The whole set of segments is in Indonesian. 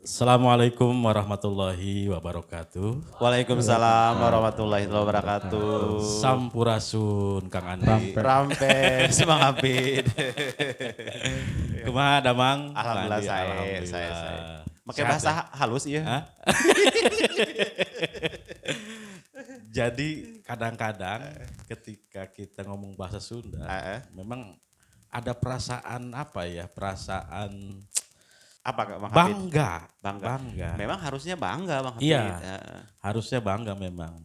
Assalamualaikum warahmatullahi wabarakatuh. Waalaikumsalam warahmatullahi wabarakatuh. Sampurasun Kang Andi. Rampes, Bang Abid. Kumaha Damang? Alhamdulillah Kang Andi, saya. alhamdulillah. Pakai Sehat bahasa ya? halus iya. Hah? Jadi kadang-kadang ketika kita ngomong bahasa Sunda, memang ada perasaan apa ya? Perasaan Apa Kak Bang Habib? bangga. Memang harusnya bangga Bang Habib. Iya. Harusnya bangga memang.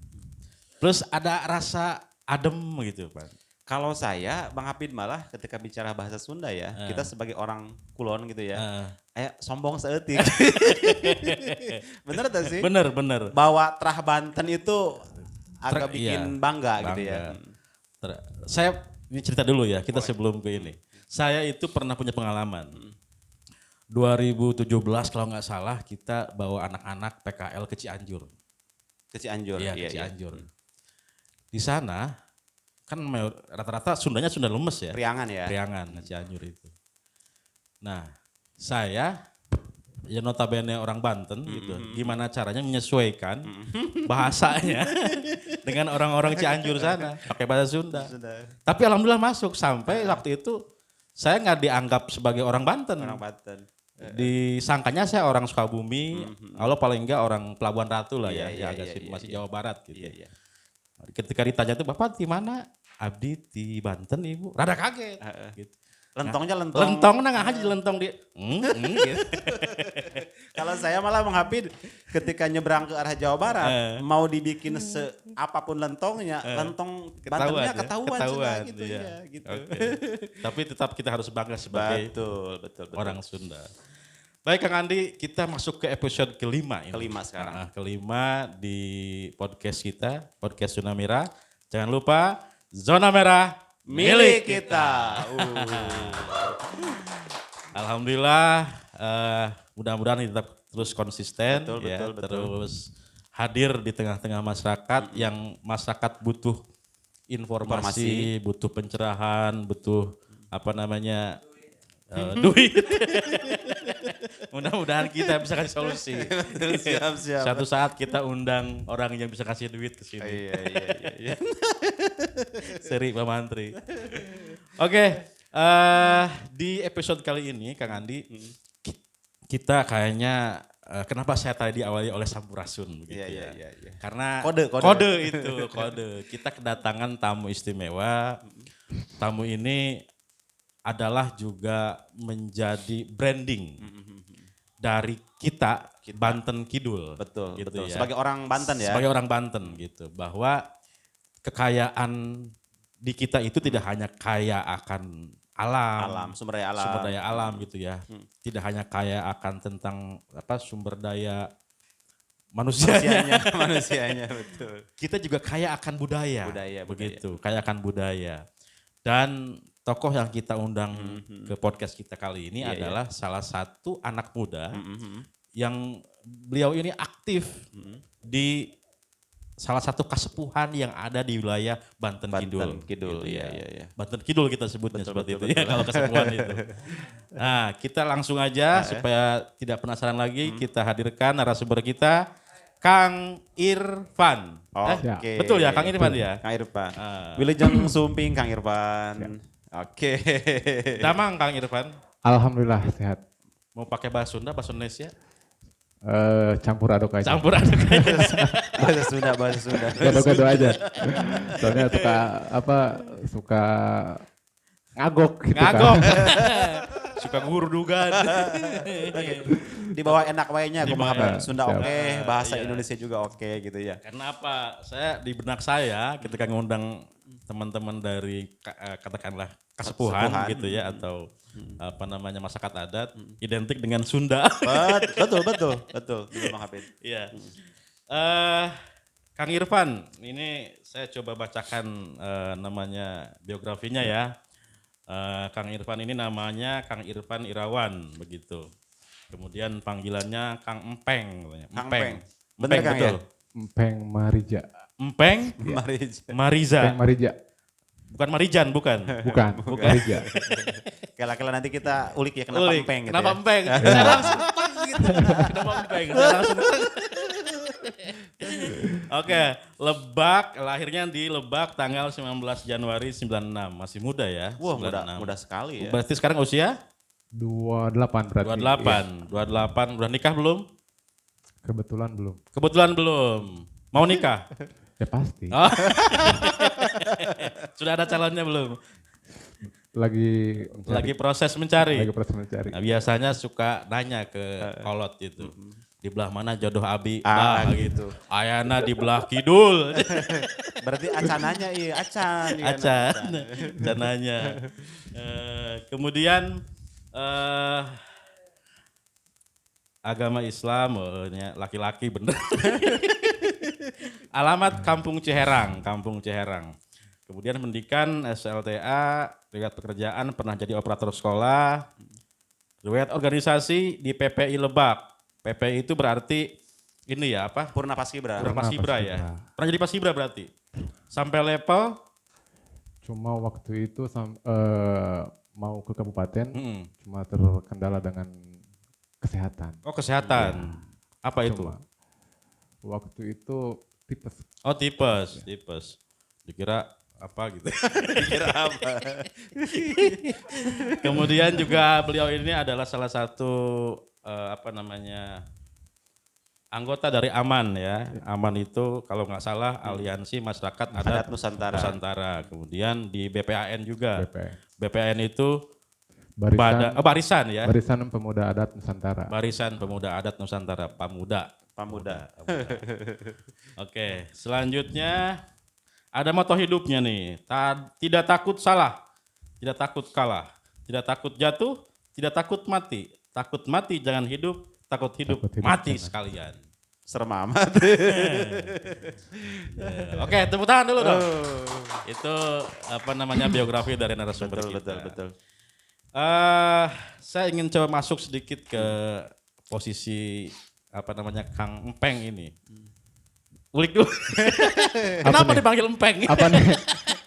Plus ada rasa adem gitu, Pak. Kalau saya Bang Habib malah ketika bicara bahasa Sunda ya, kita sebagai orang kulon gitu ya. Sombong seeutik. Bener tak sih? Bener. Bawa terah Banten itu agak bikin Iya, bangga gitu ya. Saya ini cerita dulu ya, kita sebelum ke ini. Saya itu pernah punya pengalaman. 2017 kalau nggak salah kita bawa anak-anak PKL ke Cianjur. Ke Cianjur. Iya, ke Cianjur. Di sana kan rata-rata Sundanya Sunda lemes ya. Priangan ya. Priangan Cianjur itu. Nah, saya ya notabene orang Banten gitu. Gimana caranya menyesuaikan bahasanya dengan orang-orang Cianjur sana pakai bahasa Sunda. Tapi alhamdulillah masuk sampai waktu itu saya nggak dianggap sebagai orang Banten. Orang Banten. Disangkanya saya orang Sukabumi, kalau paling enggak orang Pelabuhan Ratu lah ya, Iya, yang agak iya, masih iya. Jawa Barat gitu. Iya. Ketika ditanya tuh Bapak di mana? Abdi di Banten Ibu. Rada kaget. Gitu. Lentongnya lentong. Lentong nang aja lentong di. Gitu. Kalau saya malah menghapid ketika nyebrang ke arah Jawa Barat, mau dibikin apapun lentongnya, lentong Bantennya ketahuan sudah gitu iya. ya. Gitu. Oke. Tapi tetap kita harus bangga sebagai Betul. orang Sunda. Baik Kang Andi, kita masuk ke episode kelima ini. Kelima sekarang. Kelima di podcast kita, podcast Zona Merah. Jangan lupa Zona Merah Milik kita. Alhamdulillah, mudah-mudahan kita tetap terus konsisten, Betul. terus hadir di tengah-tengah masyarakat yang masyarakat butuh informasi, butuh pencerahan, butuh duit. Mudah-mudahan kita bisa kasih solusi. Siap. Satu saat kita undang orang yang bisa kasih duit ke sini. Iya. Seri Pak Mantri. Oke, di episode kali ini Kang Andi, kita kayaknya kenapa saya tadi diawali oleh Sampurasun begitu ya. Karena kode itu. Kita kedatangan tamu istimewa. Tamu ini adalah juga menjadi branding dari kita Banten Kidul. Betul. Ya. Sebagai orang Banten ya. Sebagai orang Banten gitu. Bahwa kekayaan di kita itu tidak hanya kaya akan alam, sumber daya alam gitu ya. Tidak hanya kaya akan tentang sumber daya manusianya betul. Kita juga kaya akan budaya. Begitu, kaya akan budaya. Dan tokoh yang kita undang ke podcast kita kali ini adalah salah satu anak muda yang beliau ini aktif di salah satu kasepuhan yang ada di wilayah Banten Kidul. Iya. Banten Kidul kita sebutnya seperti itu ya kalau kasepuhan itu. Nah, kita langsung aja supaya tidak penasaran lagi, kita hadirkan narasumber kita, Kang Irfan. Oke. Betul ya, Kang Irfan ya? Kang Irfan. Wilujeng Sumping Kang Irfan. Oke. Damang Kang Irfan. Alhamdulillah sehat. Mau pakai bahasa Sunda, bahasa Indonesia? Campur aduk aja. Bahasa Sunda. Gado-gado aja. Soalnya suka ngagok gitu kan. Suka ngurdugan. Di bawah enak wayanya kumaha Sunda Siap. oke, bahasa Indonesia juga oke gitu ya. Karena apa? Di benak saya ketika ngundang teman-teman dari katakanlah kasepuhan gitu ya atau masyarakat adat identik dengan Sunda. Betul Bang Hafid. Iya. Kang Irfan, ini saya coba bacakan namanya biografinya ya. Kang Irfan ini namanya Kang Irfan Irawan begitu. Kemudian panggilannya Kang Empeng. Bener Kang betul. ya? Empeng Marija. Empeng Mariza. Empeng Marija. Bukan Marijan, bukan. Bukan. Marija. Kala-kala nanti kita ulik ya kenapa empeng gitu Kenapa ya. empeng? Saya langsung pas gitu. Nama Empeng. Saya langsung. Oke, Lebak, lahirnya di Lebak tanggal 19 Januari 96. Masih muda ya. Wah, 96. muda sekali ya. Berarti sekarang usia? 28 berarti. 28. 28. Udah nikah belum? Kebetulan belum. Kebetulan belum. Mau nikah? Ya pasti. Oh. Sudah ada calonnya belum? Lagi mencari. Lagi proses mencari. Lagi proses mencari. Nah, biasanya suka nanya ke kolot itu. Di belah mana jodoh Abi? Gitu. Ayana di belah kidul. Berarti acananya iya, acan. Iya, Acan. Acananya. Kemudian agama Islam, laki-laki bener. Alamat Kampung Ciherang, Kampung Ciherang. Kemudian pendidikan SLTA, riwayat pekerjaan pernah jadi operator sekolah, riwayat organisasi di PPI Lebak. PPI itu berarti ini ya apa? Purna Paskibra. Purna Paskibra ya. Pernah jadi Paskibra berarti. Sampai level Cuma waktu itu mau ke kabupaten, cuma terkendala dengan kesehatan. Oh, kesehatan. Apa itu? Cuma waktu itu tipes. Oh, tipes. Dikira apa gitu. Kira apa? Kemudian juga beliau ini adalah salah satu anggota dari AMAN ya. AMAN itu kalau nggak salah Aliansi Masyarakat Adat Nusantara. Kemudian di BPAN juga. BPAN itu Barisan ya. Barisan Pemuda Adat Nusantara. Barisan Pemuda Adat Nusantara, Pamuda. Oke, selanjutnya ada moto hidupnya nih. Tidak takut salah, tidak takut kalah, tidak takut jatuh, tidak takut mati. Takut mati jangan hidup, takut hidup mati sekalian. Serem amat. Oke, tepuk tangan dulu dong. Itu biografi dari narasumber kita. Betul. Saya ingin coba masuk sedikit ke posisi Kang Empeng ini. Ulik dulu. Kenapa dipanggil Empeng? Apa nih?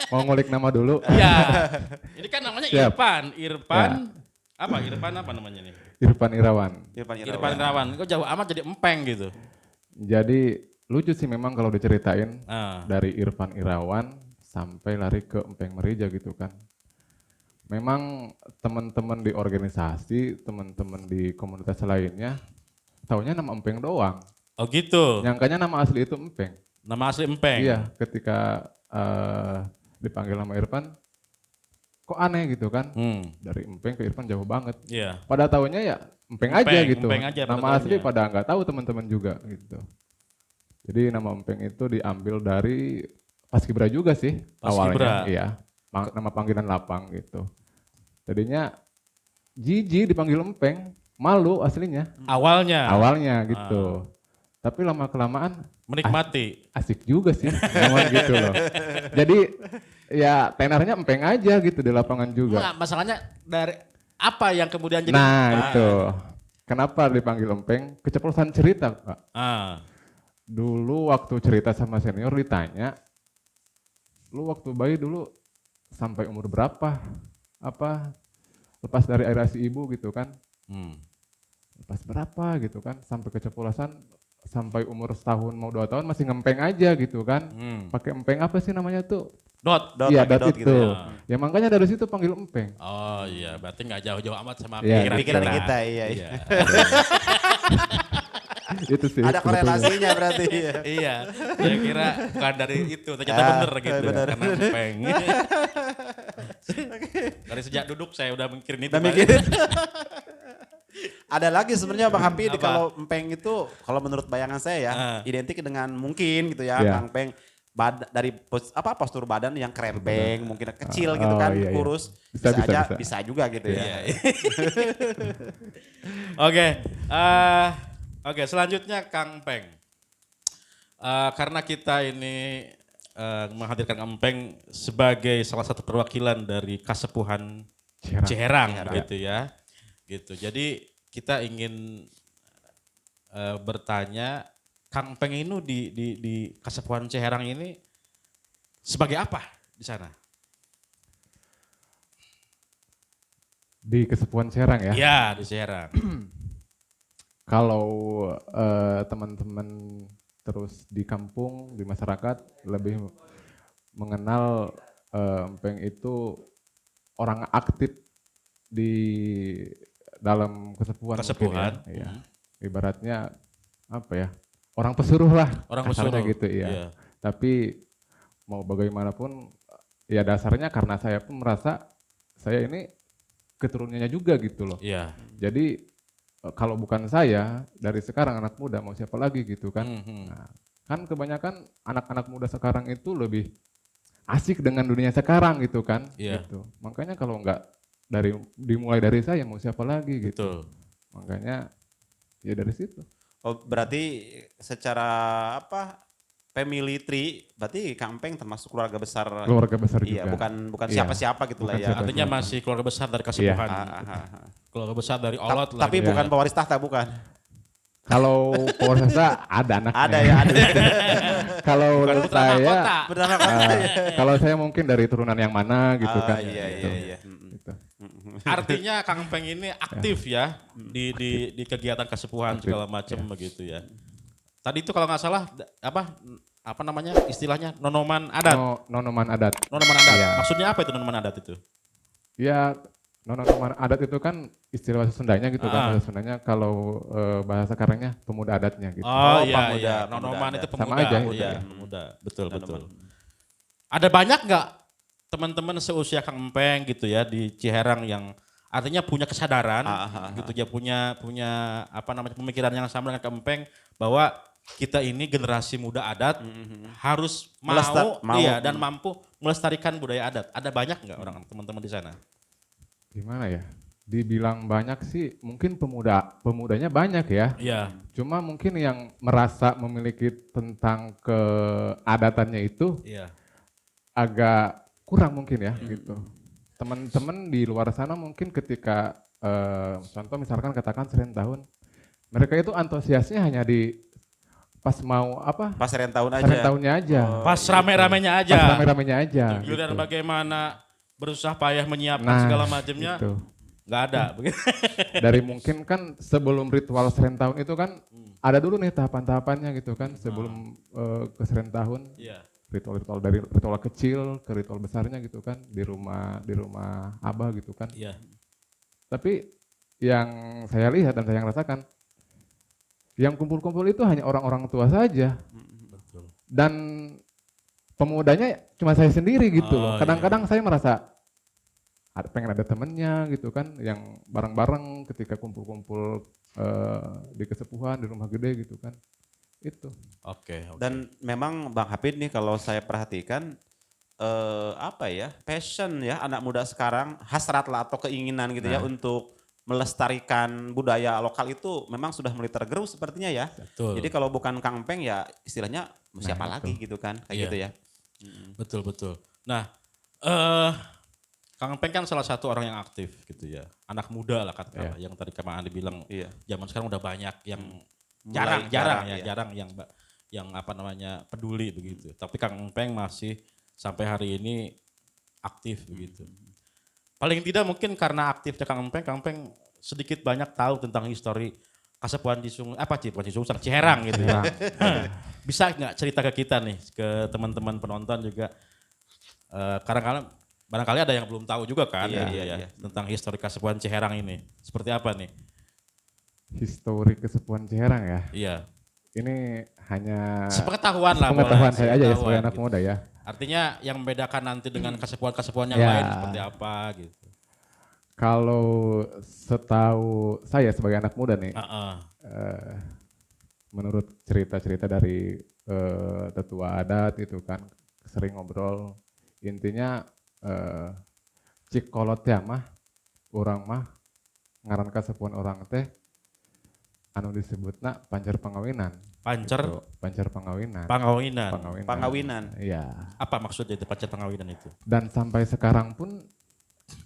Mau ngulik nama dulu? Iya. Ini kan namanya Siap. Irfan. Apa Irfan apa namanya nih? Irfan Irawan. Irfan Irawan. Kok jauh amat jadi Empeng gitu? Jadi lucu sih memang kalau diceritain dari Irfan Irawan sampai lari ke Empeng Merija gitu kan. Memang teman-teman di organisasi, teman-teman di komunitas lainnya taunya nama Empeng doang. Oh gitu. Nyangkanya nama asli itu Empeng. Nama asli Empeng. Iya, ketika dipanggil nama Irfan, kok aneh gitu kan? Dari Empeng ke Irfan jauh banget. Iya. Pada taunya ya Empeng aja gitu. Empeng aja nama asli pada nggak tahu teman-teman juga gitu. Jadi nama Empeng itu diambil dari Paskibra juga sih awalnya. Iya. Nama panggilan lapang gitu. Tadinya Jiji dipanggil Empeng, malu aslinya. Awalnya gitu. Tapi lama-kelamaan menikmati. Asik juga sih, nyaman gitu loh. Jadi ya tenarnya Empeng aja gitu di lapangan juga. Nah, masalahnya dari apa yang kemudian jadi? Nah itu, kenapa dipanggil Empeng? Keceplosan cerita Pak. Dulu waktu cerita sama senior ditanya, lu waktu bayi dulu sampai umur berapa? Lepas dari air asi ibu gitu kan? Lepas berapa gitu kan? Sampai keceplosan sampai umur setahun mau 2 tahun masih ngempeng aja gitu kan? Pakai empeng apa sih namanya tuh? Dot iya, dot itu. Gitu ya makanya dari situ panggil empeng. Oh iya, berarti nggak jauh-jauh amat sama pikiran kita. Iya. Itu sih. Ada korelasinya berarti. Iya. Saya kira bukan dari itu, ternyata bener gitu. Karena empeng. Dari sejak duduk saya udah mikirin itu. Ada lagi sebenarnya Bang Hapid, kalau empeng itu kalau menurut bayangan saya ya identik dengan mungkin gitu ya, Bang Empeng dari postur badan yang krempeng, mungkin kecil gitu kan, kurus, bisa juga gitu ya. Oke, selanjutnya Kang Empeng. Karena kita ini menghadirkan Empeng sebagai salah satu perwakilan dari Kasepuhan Ciherang gitu ya. Gitu. Jadi kita ingin bertanya, Kang Empeng ini di Kasepuhan Ciherang ini sebagai apa di sana? Di Kasepuhan Ciherang ya? Iya, di Ciherang. Kalau teman-teman terus di kampung, di masyarakat lebih mengenal Empeng itu orang aktif di dalam kesepuhan. Kesepuhan. Ya. Ibaratnya apa ya? Orang pesuruh lah. Orang kasarnya pesuruh. gitu ya. Tapi mau bagaimanapun ya dasarnya karena saya pun merasa saya ini keturunannya juga gitu loh. Iya. Jadi kalau bukan saya dari sekarang anak muda mau siapa lagi gitu kan. Nah, kan kebanyakan anak-anak muda sekarang itu lebih asik dengan dunia sekarang gitu kan. Gitu. Makanya kalau nggak dimulai dari saya mau siapa lagi gitu. Betul. Makanya ya dari situ. Oh, berarti secara family tree berarti Kang Empeng termasuk keluarga besar. Keluarga besar juga. Iya, bukan siapa-siapa gitu lah ya. Artinya masih keluarga besar dari Kasepuhan. Keluarga besar dari Olot lah. Tapi bukan pewaris tahta, bukan. Kalau pewaris tahta ada anaknya. Ada ya, ada. Kalau saya kalau saya mungkin dari turunan yang mana gitu kan. Iya. Gitu. Artinya Kang Empeng ini aktif ya di kegiatan Kasepuhan segala macam begitu ya. Tadi itu kalau nggak salah apa namanya istilahnya nonoman adat. Nonoman adat. Nonoman adat. Ya. Maksudnya apa itu nonoman adat itu? Ya nonoman adat itu kan istilah bahasa Sundanya gitu kan. Bahasa Sundanya kalau bahasa sekarangnya pemuda adatnya gitu. Oh iya. Nonoman itu pemuda. Sama aja. Iya, pemuda. Betul. Ada banyak nggak teman-teman seusia Kang Empeng gitu ya di Ciherang yang artinya punya kesadaran gitu ya, punya apa namanya pemikiran yang sama dengan Kang Empeng bahwa kita ini generasi muda adat harus mau dan mampu melestarikan budaya adat. Ada banyak nggak orang teman-teman di sana? Gimana ya? Dibilang banyak sih, mungkin pemudanya banyak ya. Iya. Cuma mungkin yang merasa memiliki tentang keadatannya itu agak kurang mungkin ya gitu. Teman-teman di luar sana mungkin ketika contoh misalkan katakan Serentahun tahun, mereka itu antusiasnya hanya di pas mau pas Serentahun aja. Serentahunnya aja. Pas rame-ramenya aja. Pas rame-ramenya aja. Giliran bagaimana berusaha payah menyiapkan segala macamnya. Gitu. Nggak ada. Dari mungkin kan sebelum ritual Serentahun itu kan ada dulu nih tahapan-tahapannya gitu kan sebelum ke Serentahun. Iya. Ritual-ritual dari ritual kecil ke ritual besarnya gitu kan di rumah Abah gitu kan. Iya. Tapi yang saya lihat dan saya rasakan yang kumpul-kumpul itu hanya orang-orang tua saja. Betul. Dan pemudanya cuma saya sendiri gitu loh. Kadang-kadang saya merasa pengen ada temennya gitu kan yang bareng-bareng ketika kumpul-kumpul di kesepuhan di rumah gede gitu kan. Itu. Oke. Dan memang Bang Hafid nih kalau saya perhatikan passion ya anak muda sekarang hasrat lah atau keinginan gitu ya untuk melestarikan budaya lokal itu memang sudah mulai tergerus sepertinya ya. Betul. Jadi kalau bukan Kang Empeng ya istilahnya siapa lagi gitu kan kayak gitu ya. Betul. Nah, Kang Empeng kan salah satu orang yang aktif gitu ya. Anak muda lah katakanlah yang tadi Kang Andi bilang zaman sekarang udah banyak yang jarang yang apa namanya peduli begitu. Tapi Kang Empeng masih sampai hari ini aktif begitu. Paling tidak mungkin karena aktifnya Kang Empeng sedikit banyak tahu tentang histori Kasepuhan Ciherang gitu ya. Bisa nggak cerita ke kita nih, ke teman-teman penonton juga. Kadang-kadang barangkali ada yang belum tahu juga kan tentang histori Kasepuhan Ciherang ini. Seperti apa nih? Histori Kasepuhan Ciherang ya? Iya. Ini hanya sepengetahuan lah. Sepengetahuan saya aja ya sebagai anak muda ya. Artinya yang membedakan nanti dengan kasepuhan-kasepuhan yang lain seperti apa gitu. Kalau setahu saya sebagai anak muda nih, menurut cerita-cerita dari tetua adat itu kan sering ngobrol, intinya cik kolot ya mah, orang mah ngaran kasepuhan orang teh anu disebutna pancar pangawinan. Pancar pangawinan. Iya. Apa maksudnya itu pancar pangawinan itu? Dan sampai sekarang pun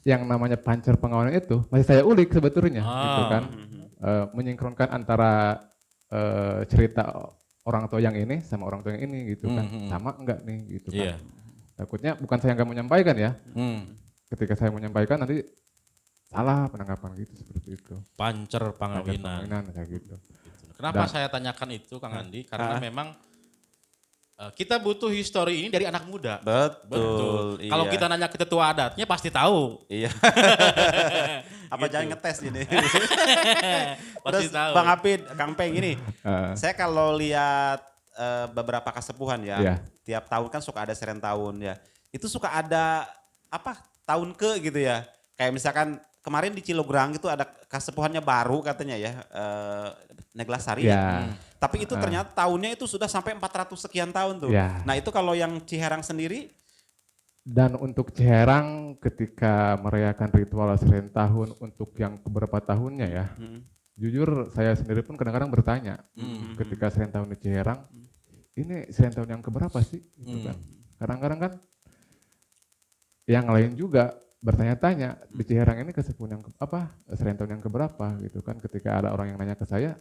yang namanya pancar pangawinan itu masih saya ulik sebetulnya, gitu kan. Menyinkronkan antara cerita orang tua yang ini sama orang tua yang ini gitu kan. Sama enggak nih gitu kan. Takutnya bukan saya nggak menyampaikan ya. Ketika saya menyampaikan nanti salah penangkapan gitu seperti itu. Pancer Pangawinan pangawinan. kayak gitu. Kenapa saya tanyakan itu Kang Andi? Karena memang kita butuh histori ini dari anak muda. Betul. Iya. Kalau kita nanya ke tetua adatnya pasti tahu. Iya. Apa jangan ngetes ini? Pasti Terus tahu. Bang Hafid, Kang Peng ini, saya kalau lihat beberapa kesepuhan ya, Iya. tiap tahun kan suka ada seren tahun ya. Itu suka ada tahun ke gitu ya. Kayak misalkan kemarin di Cilograng itu ada kesepuhannya baru katanya ya, Neglasari ya. Ya. Tapi itu ternyata tahunnya itu sudah sampai 400 sekian tahun tuh. Ya. Nah itu kalau yang Ciherang sendiri, Dan untuk Ciherang ketika merayakan ritual seren tahun untuk yang keberapa tahunnya ya, jujur saya sendiri pun kadang-kadang bertanya ketika seren tahun di Ciherang, ini seren tahun yang keberapa sih? Gitu kan. Kadang-kadang kan yang lain juga bertanya-tanya di Ciherang ini kesepuhan yang seren tahun yang keberapa gitu kan. Ketika ada orang yang nanya ke saya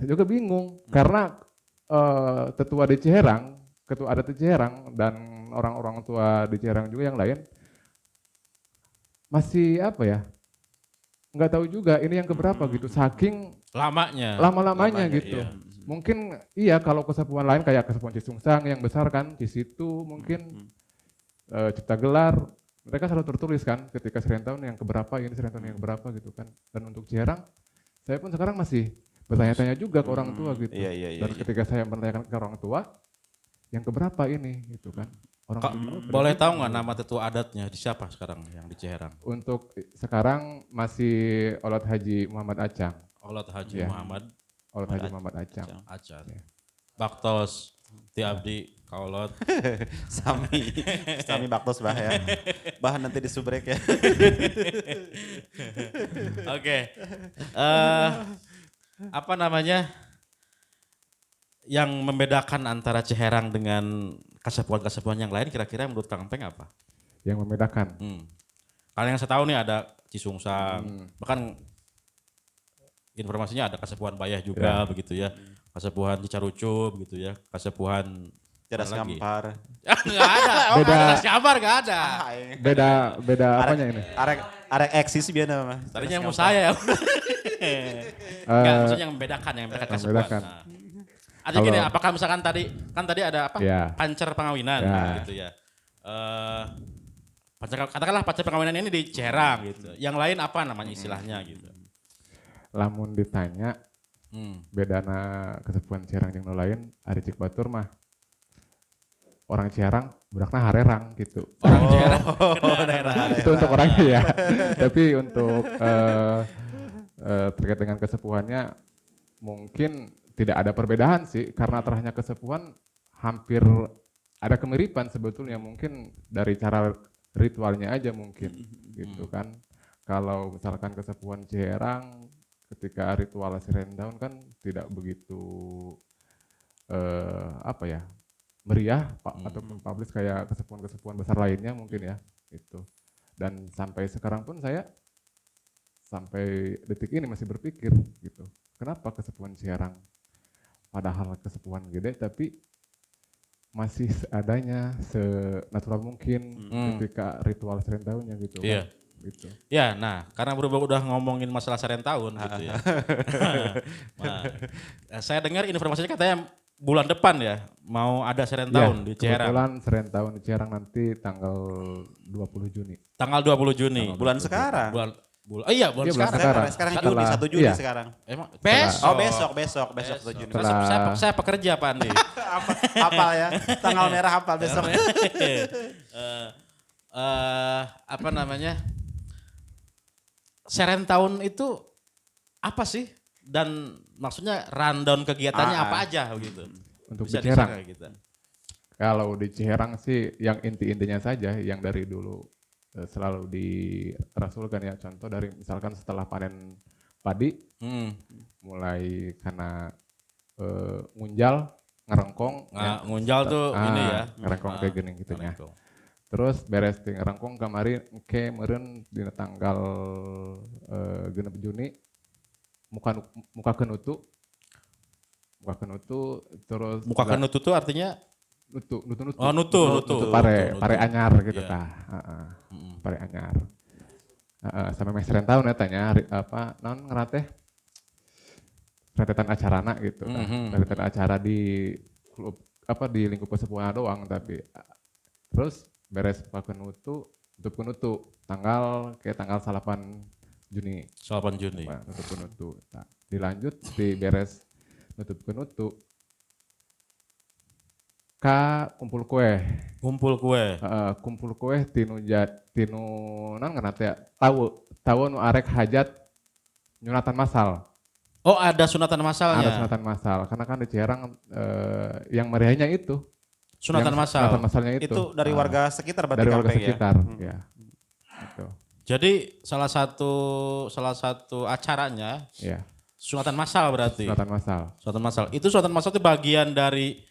juga bingung karena tetua di Ciherang, ketua adat di Ciherang dan orang-orang tua di Ciherang juga yang lain masih nggak tahu juga ini yang keberapa gitu, saking lama-lamanya gitu. iya. Mungkin iya kalau kesepuhan lain kayak kesepuhan Cisungsang yang besar kan, Cisitu mungkin Cipta Gelar, mereka selalu tertulis kan ketika seren tahun yang keberapa, ini seren tahun yang keberapa gitu kan. Dan untuk Ciherang, saya pun sekarang masih bertanya-tanya juga ke orang tua gitu. Iya, Dan ketika saya menanyakan ke orang tua, yang keberapa ini gitu kan. Orang tua juga Boleh tahu nggak nama tetua adatnya di siapa sekarang yang di Ciherang? Untuk sekarang masih Olot Haji Muhammad Acang. Olot Haji Iya. Muhammad Olot Haji Muhammad Acang. Acar. Iya. Baktos, Ti Abdi, Kaolot. Sami baktos bah ya. Bah nanti disubrek ya. Oke. Apa namanya? Yang membedakan antara Ciherang dengan kesepuhan-kesepuhan yang lain kira-kira menurut Kang Peng apa? Yang membedakan. Kalau yang saya tahu nih ada Cisungsang, bahkan informasinya ada Kasepuhan Bayah juga begitu ya. Kasepuhan Cicarucu begitu ya. Kasepuhan Cerdas Gampar. Enggak ada. Beda. Cerdas Gampar enggak ada. Beda apanya ini? Arek eksis biar nama. Tadinya mau saya ya. Enggak, maksudnya yang membedakan kesepuhan. membedakan. Nah. Artinya gini, apakah misalkan tadi ada Ya. pancer pengawinan gitu ya. Katakanlah pancer pengawinan ini di Ciherang gitu. Yang lain apa namanya istilahnya gitu. Lamun ditanya bedana kesepuhan Ciherang yang lain, ari cik batur mah orang Ciherang burakna harerang gitu. Orang Ciherang. Itu untuk orangnya ya. Tapi untuk terkait dengan kesepuhannya mungkin tidak ada perbedaan sih, karena terahnya kesepuhan hampir ada kemiripan sebetulnya, mungkin dari cara ritualnya aja mungkin gitu kan. Kalau misalkan kesepuhan Ciherang ketika ritual seren tahun kan tidak begitu meriah ataupun publis kayak kesepuhan-kesepuhan besar lainnya mungkin ya itu. Dan sampai sekarang pun saya sampai detik ini masih berpikir gitu, kenapa kesepuhan Ciherang padahal kesepuhan gede tapi masih seadanya senatural mungkin ketika ritual seren tahunnya gitu. Iya. Kan? Gitu. Ya, nah karena berhubung udah ngomongin masalah seren tahun gitu ya. Saya dengar informasinya katanya bulan depan ya mau ada seren tahun di Ciherang. Kebetulan seren tahun di Ciherang nanti tanggal 20 Juni. Tanggal 20 Juni. Bulan sekarang. Bulan Iya, bulan bulan sekarang. sekarang. Sekarang Setelah- Juni, 1 Juni iya. sekarang. Emang Besok 1 Juni. Setelah- Saya pekerja Pak Andi. Hafal ya, tanggal merah hafal besok. Apa namanya? Seren tahun itu apa sih? Dan maksudnya rundown kegiatannya apa aja begitu? Untuk Bisa di Ciherang. diceritakan gitu. Kalau di Ciherang sih yang inti-intinya saja yang dari dulu selalu dirasulkan ya, contoh dari misalkan setelah panen padi mulai karena ngunjal, ngerengkong. Ngunjal tuh ini ya. Ngerengkong kayak gini gitu ya. Ngerengkong. Terus beres di ngerengkong kemarin meureun dina tanggal 6 Juni muka kenutu terus Muka kenutu tuh artinya nutu nutu pare anyar gitu Iya. tah. Pare anyar. sampai meh serentahun ya tanya apa non ngerateh rentetan acarana gitu kan. Rentetan acara di klub apa di lingkup kesepuhan doang tapi terus beres pakenutu tutup penutu tanggal 8 Juni. 8 Juni. Nutup penutu. Nah, dilanjut di beres nutup penutu kumpul kue. Kumpul kue. Kumpul kue tinu non ngeunat ya tahu nu arek hajat nyunatan masal. Oh, ada sunatan masalnya. Ada sunatan masal karena kan di Ciherang yang meriahnya itu. Sunatan masal. Sunatan masalnya itu. Itu dari warga sekitar berarti dari warga Kang Peng sekitar ya. Gitu. Jadi salah satu acaranya Ya. sunatan masal berarti. Sunatan masal. Sunatan masal. Itu sunatan masal itu bagian dari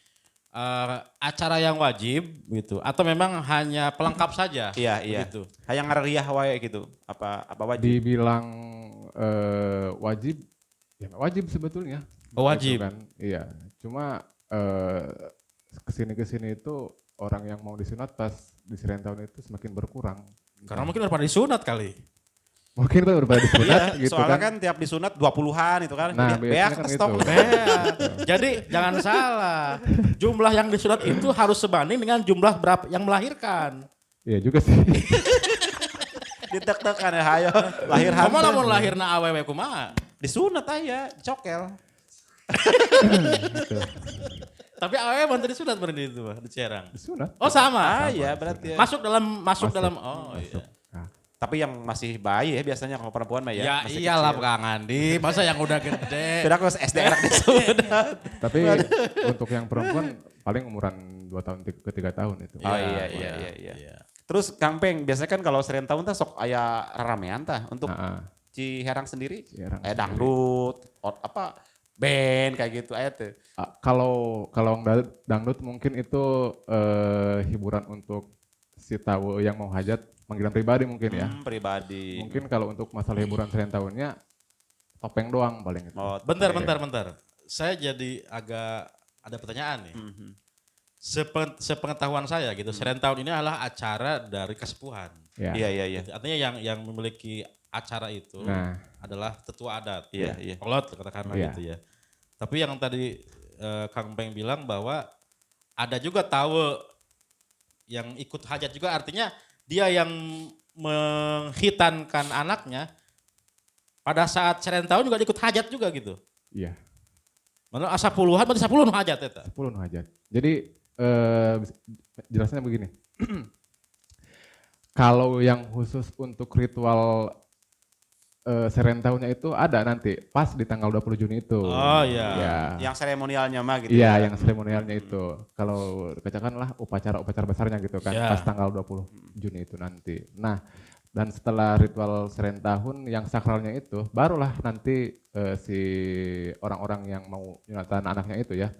acara yang wajib gitu atau memang hanya pelengkap saja? Iya. Gitu. Hayang ngariah wae gitu. Apa wajib? Dibilang wajib, ya wajib sebetulnya. Oh, wajib. Gitu kan. Iya. Cuma kesini itu orang yang mau disunat pas di Serentahun itu semakin berkurang. Karena mungkin udah pada disunat kali. Mungkin itu udah disunat Iya, gitu soalnya kan. kan tiap disunat 20-an itu kan. Nah, Beak biasanya kan stok. gitu. Jadi jangan salah. Jumlah yang disunat itu harus sebanding dengan jumlah berapa yang melahirkan. Iya juga sih. Ditek-tekan ya hayo lahir Kamu hantu. lamun lahirna awewe kumaha? Disunat aja, cokel. Tapi awewe bantu disunat berarti itu di Ciherang. Disunat. Oh sama. Iya berarti ya. Masuk dalam oh iya. Nah, Tapi yang masih bayi ya biasanya kalau perempuan mah ya. Ya masih iyalah kecil. Kang Andi, masa yang udah gede. Sudah kelas SD anak disunat. tapi untuk yang perempuan paling umuran 2 tahun ke 3 tahun itu. Oh iya. Terus Kang Peng, biasanya kan kalau Serentahun tah sok aya ramean tah untuk Ciherang sendiri. Ciherang Kayak sendiri. dangdut, band kayak gitu aya tuh. Kalau dangdut mungkin itu hiburan untuk si tahu yang mau hajat panggilan pribadi mungkin ya. Pribadi. Mungkin kalau untuk masalah hiburan Serentahunnya topeng doang paling itu. Oh, Bentar. Saya jadi agak ada pertanyaan nih. Sepengetahuan saya gitu, Serentahun ini adalah acara dari kesepuhan. Ya. Iya. Artinya yang memiliki acara itu Nah. adalah tetua adat. Iya. Kolot katakanlah Iya. gitu ya. Tapi yang tadi Kang Peng bilang bahwa ada juga tahu yang ikut hajat juga, artinya dia yang menghitankan anaknya pada saat Serentahun juga ikut hajat juga gitu. Iya. Mana asa puluhan berarti 10 nu hajat eta. 10 nu hajat. Jadi jelasnya begini. Kalau yang khusus untuk ritual Serentahunnya itu ada nanti pas di tanggal 20 Juni itu. Oh iya. Ya. Yang seremonialnya mah gitu. Iya, yang seremonialnya itu. Kalau katakanlah upacara besarnya gitu kan, Ya. pas tanggal 20 Juni itu nanti. Nah, dan setelah ritual Serentahun yang sakralnya itu, barulah nanti si orang-orang yang mau nyunatan anaknya itu ya.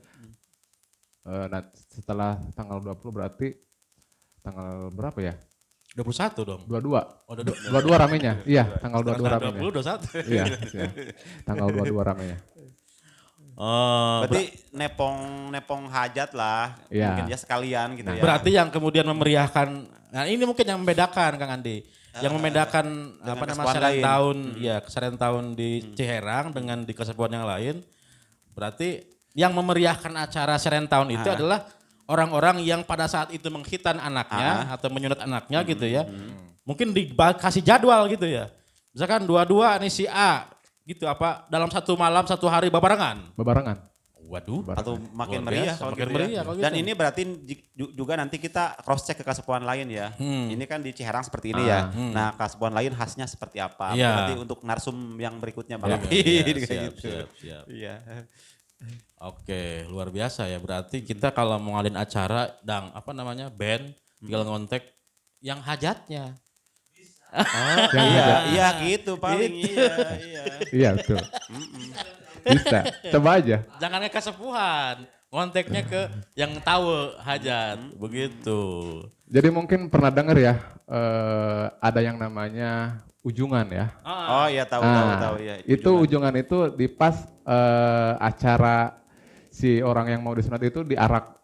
Setelah tanggal 20 berarti tanggal berapa ya? 21 dong. 22. Oh, 22. 22 ramenya. Iya, tanggal 22 ramenya. 20 21. Iya, iya. Tanggal 22 ramenya. Oh, Berarti nepong hajat lah. Iya. Mungkin ya sekalian gitu ya. berarti yang kemudian memeriahkan, nah ini mungkin yang membedakan Kang Andi. Yang membedakan apa namanya kesepuhan lain. Serentahun, ya Serentahun di Ciherang dengan di kesepuhan yang lain. Berarti yang memeriahkan acara Serentahun itu adalah orang-orang yang pada saat itu menghitan anaknya atau menyunat anaknya gitu ya. Mungkin dikasih jadwal gitu ya. Misalkan dua-dua nih si A gitu apa dalam satu malam satu hari babarengan. Bebarengan. Waduh. Atau makin Luar meriah biasa, kalau makin gitu meriah ya. kalau Dan gitu. ini berarti juga nanti kita cross check ke kasepuhan lain ya. Ini kan di Ciherang seperti ini ya. Nah kasepuhan lain khasnya seperti apa. Iya. Nanti untuk narsum yang berikutnya Bang. Iya, Kayak siap. Iya. Oke, luar biasa ya. Berarti kita kalau mau ngadain acara band, tinggal ngontek yang hajatnya. Yang hajat. Iya gitu paling iya. Iya, betul. Bisa. Coba aja. Jangan ke kesepuhan, ngonteknya ke yang tahu hajat, begitu. Jadi mungkin pernah dengar ya, ada yang namanya ujungan ya. Oh iya tahu ya. Itu ujungan itu di pas acara si orang yang mau disunat itu diarak,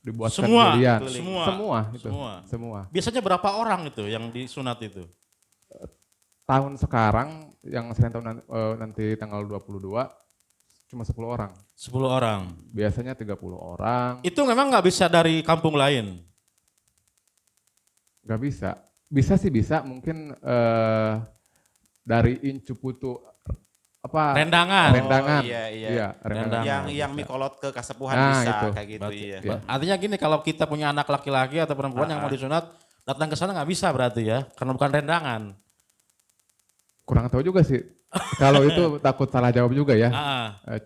dibuatkan Semua, lilian. semua. Semua itu. Semua. Semua. Biasanya berapa orang itu yang disunat itu? tahun sekarang yang Serentahun nanti tanggal 22 cuma 10 orang. 10 orang. Biasanya 30 orang. Itu memang nggak bisa dari kampung lain? Nggak bisa. Bisa sih bisa, mungkin dari Incu Putu apa? Rendangan. Rendangan. Iya. Rendangan. Yang mikolot ke kasepuhan Nah, bisa itu. kayak gitu. Berarti, Iya. artinya gini, kalau kita punya anak laki-laki atau perempuan yang mau disunat, datang ke sana nggak bisa berarti ya, karena bukan rendangan. Kurang tahu juga sih. Kalau itu takut salah jawab juga ya.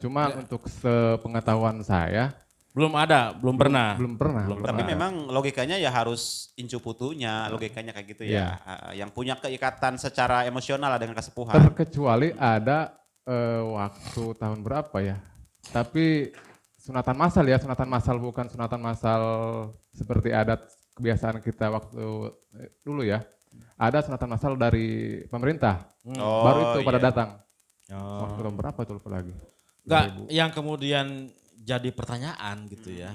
Cuma Ya. untuk sepengetahuan saya Belum ada, belum pernah. belum pernah. Tapi memang logikanya ya harus Incu Putunya, logikanya kayak gitu ya. Yang punya keikatan secara emosional lah dengan kasepuhan. Terkecuali ada waktu tahun berapa ya. Tapi sunatan massal ya, sunatan massal bukan sunatan massal seperti adat kebiasaan kita waktu dulu ya. Ada sunatan massal dari pemerintah. Baru itu pada datang. Waktu tahun berapa tuh lupa lagi. Enggak, yang kemudian jadi pertanyaan gitu ya.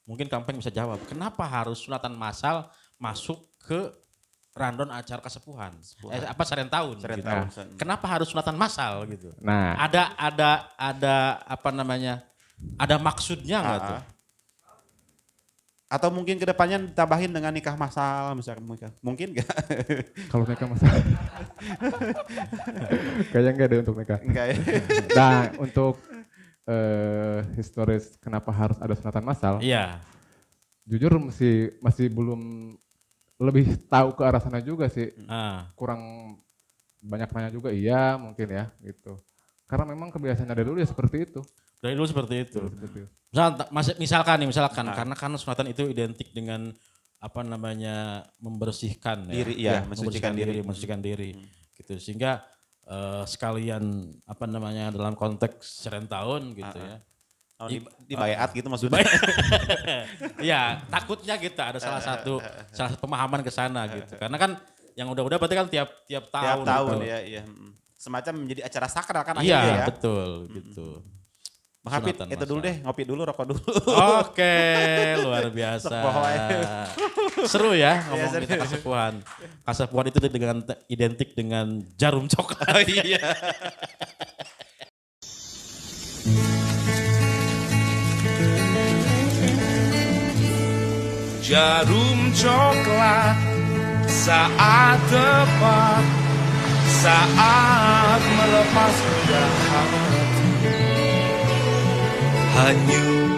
Mungkin Kampeng bisa jawab, kenapa harus sunatan massal masuk ke randon acara kasepuhan? Serentahun. Gitu. Kenapa harus sunatan massal gitu? Nah, Ada apa namanya? Ada maksudnya enggak tuh? Atau mungkin kedepannya ditambahin dengan nikah massal misalkan mungkin nggak? kalau nikah massal. Kayaknya enggak deh untuk nikah. Enggak ya. Nah, untuk historis kenapa harus ada sunatan massal? Iya. Jujur masih belum lebih tahu ke arah sana juga sih. Kurang banyak nanya juga, iya mungkin ya gitu. Karena memang kebiasaan dari dulu ya seperti itu. Dari dulu seperti itu. Misalkan karena kan sunatan itu identik dengan apa namanya membersihkan diri, mensucikan diri. Gitu. Sehingga sekalian apa namanya dalam konteks Serentahun gitu ya. Di bayat gitu maksudnya. Ya, takutnya kita ada salah satu pemahaman ke sana gitu. Karena kan yang udah-udah berarti kan tiap tahun. Tiap tahun gitu. ya. Semacam menjadi acara sakral kan iya, akhirnya ya. Betul gitu. Bang Hafid, itu dulu deh, ngopi dulu, rokok dulu. Oke, luar biasa. Seru ya ngomong kita kasepuhan. Kasepuhan itu identik dengan jarum coklat. Iya. Jarum coklat saat tepat, saat melepas hati. Hanyut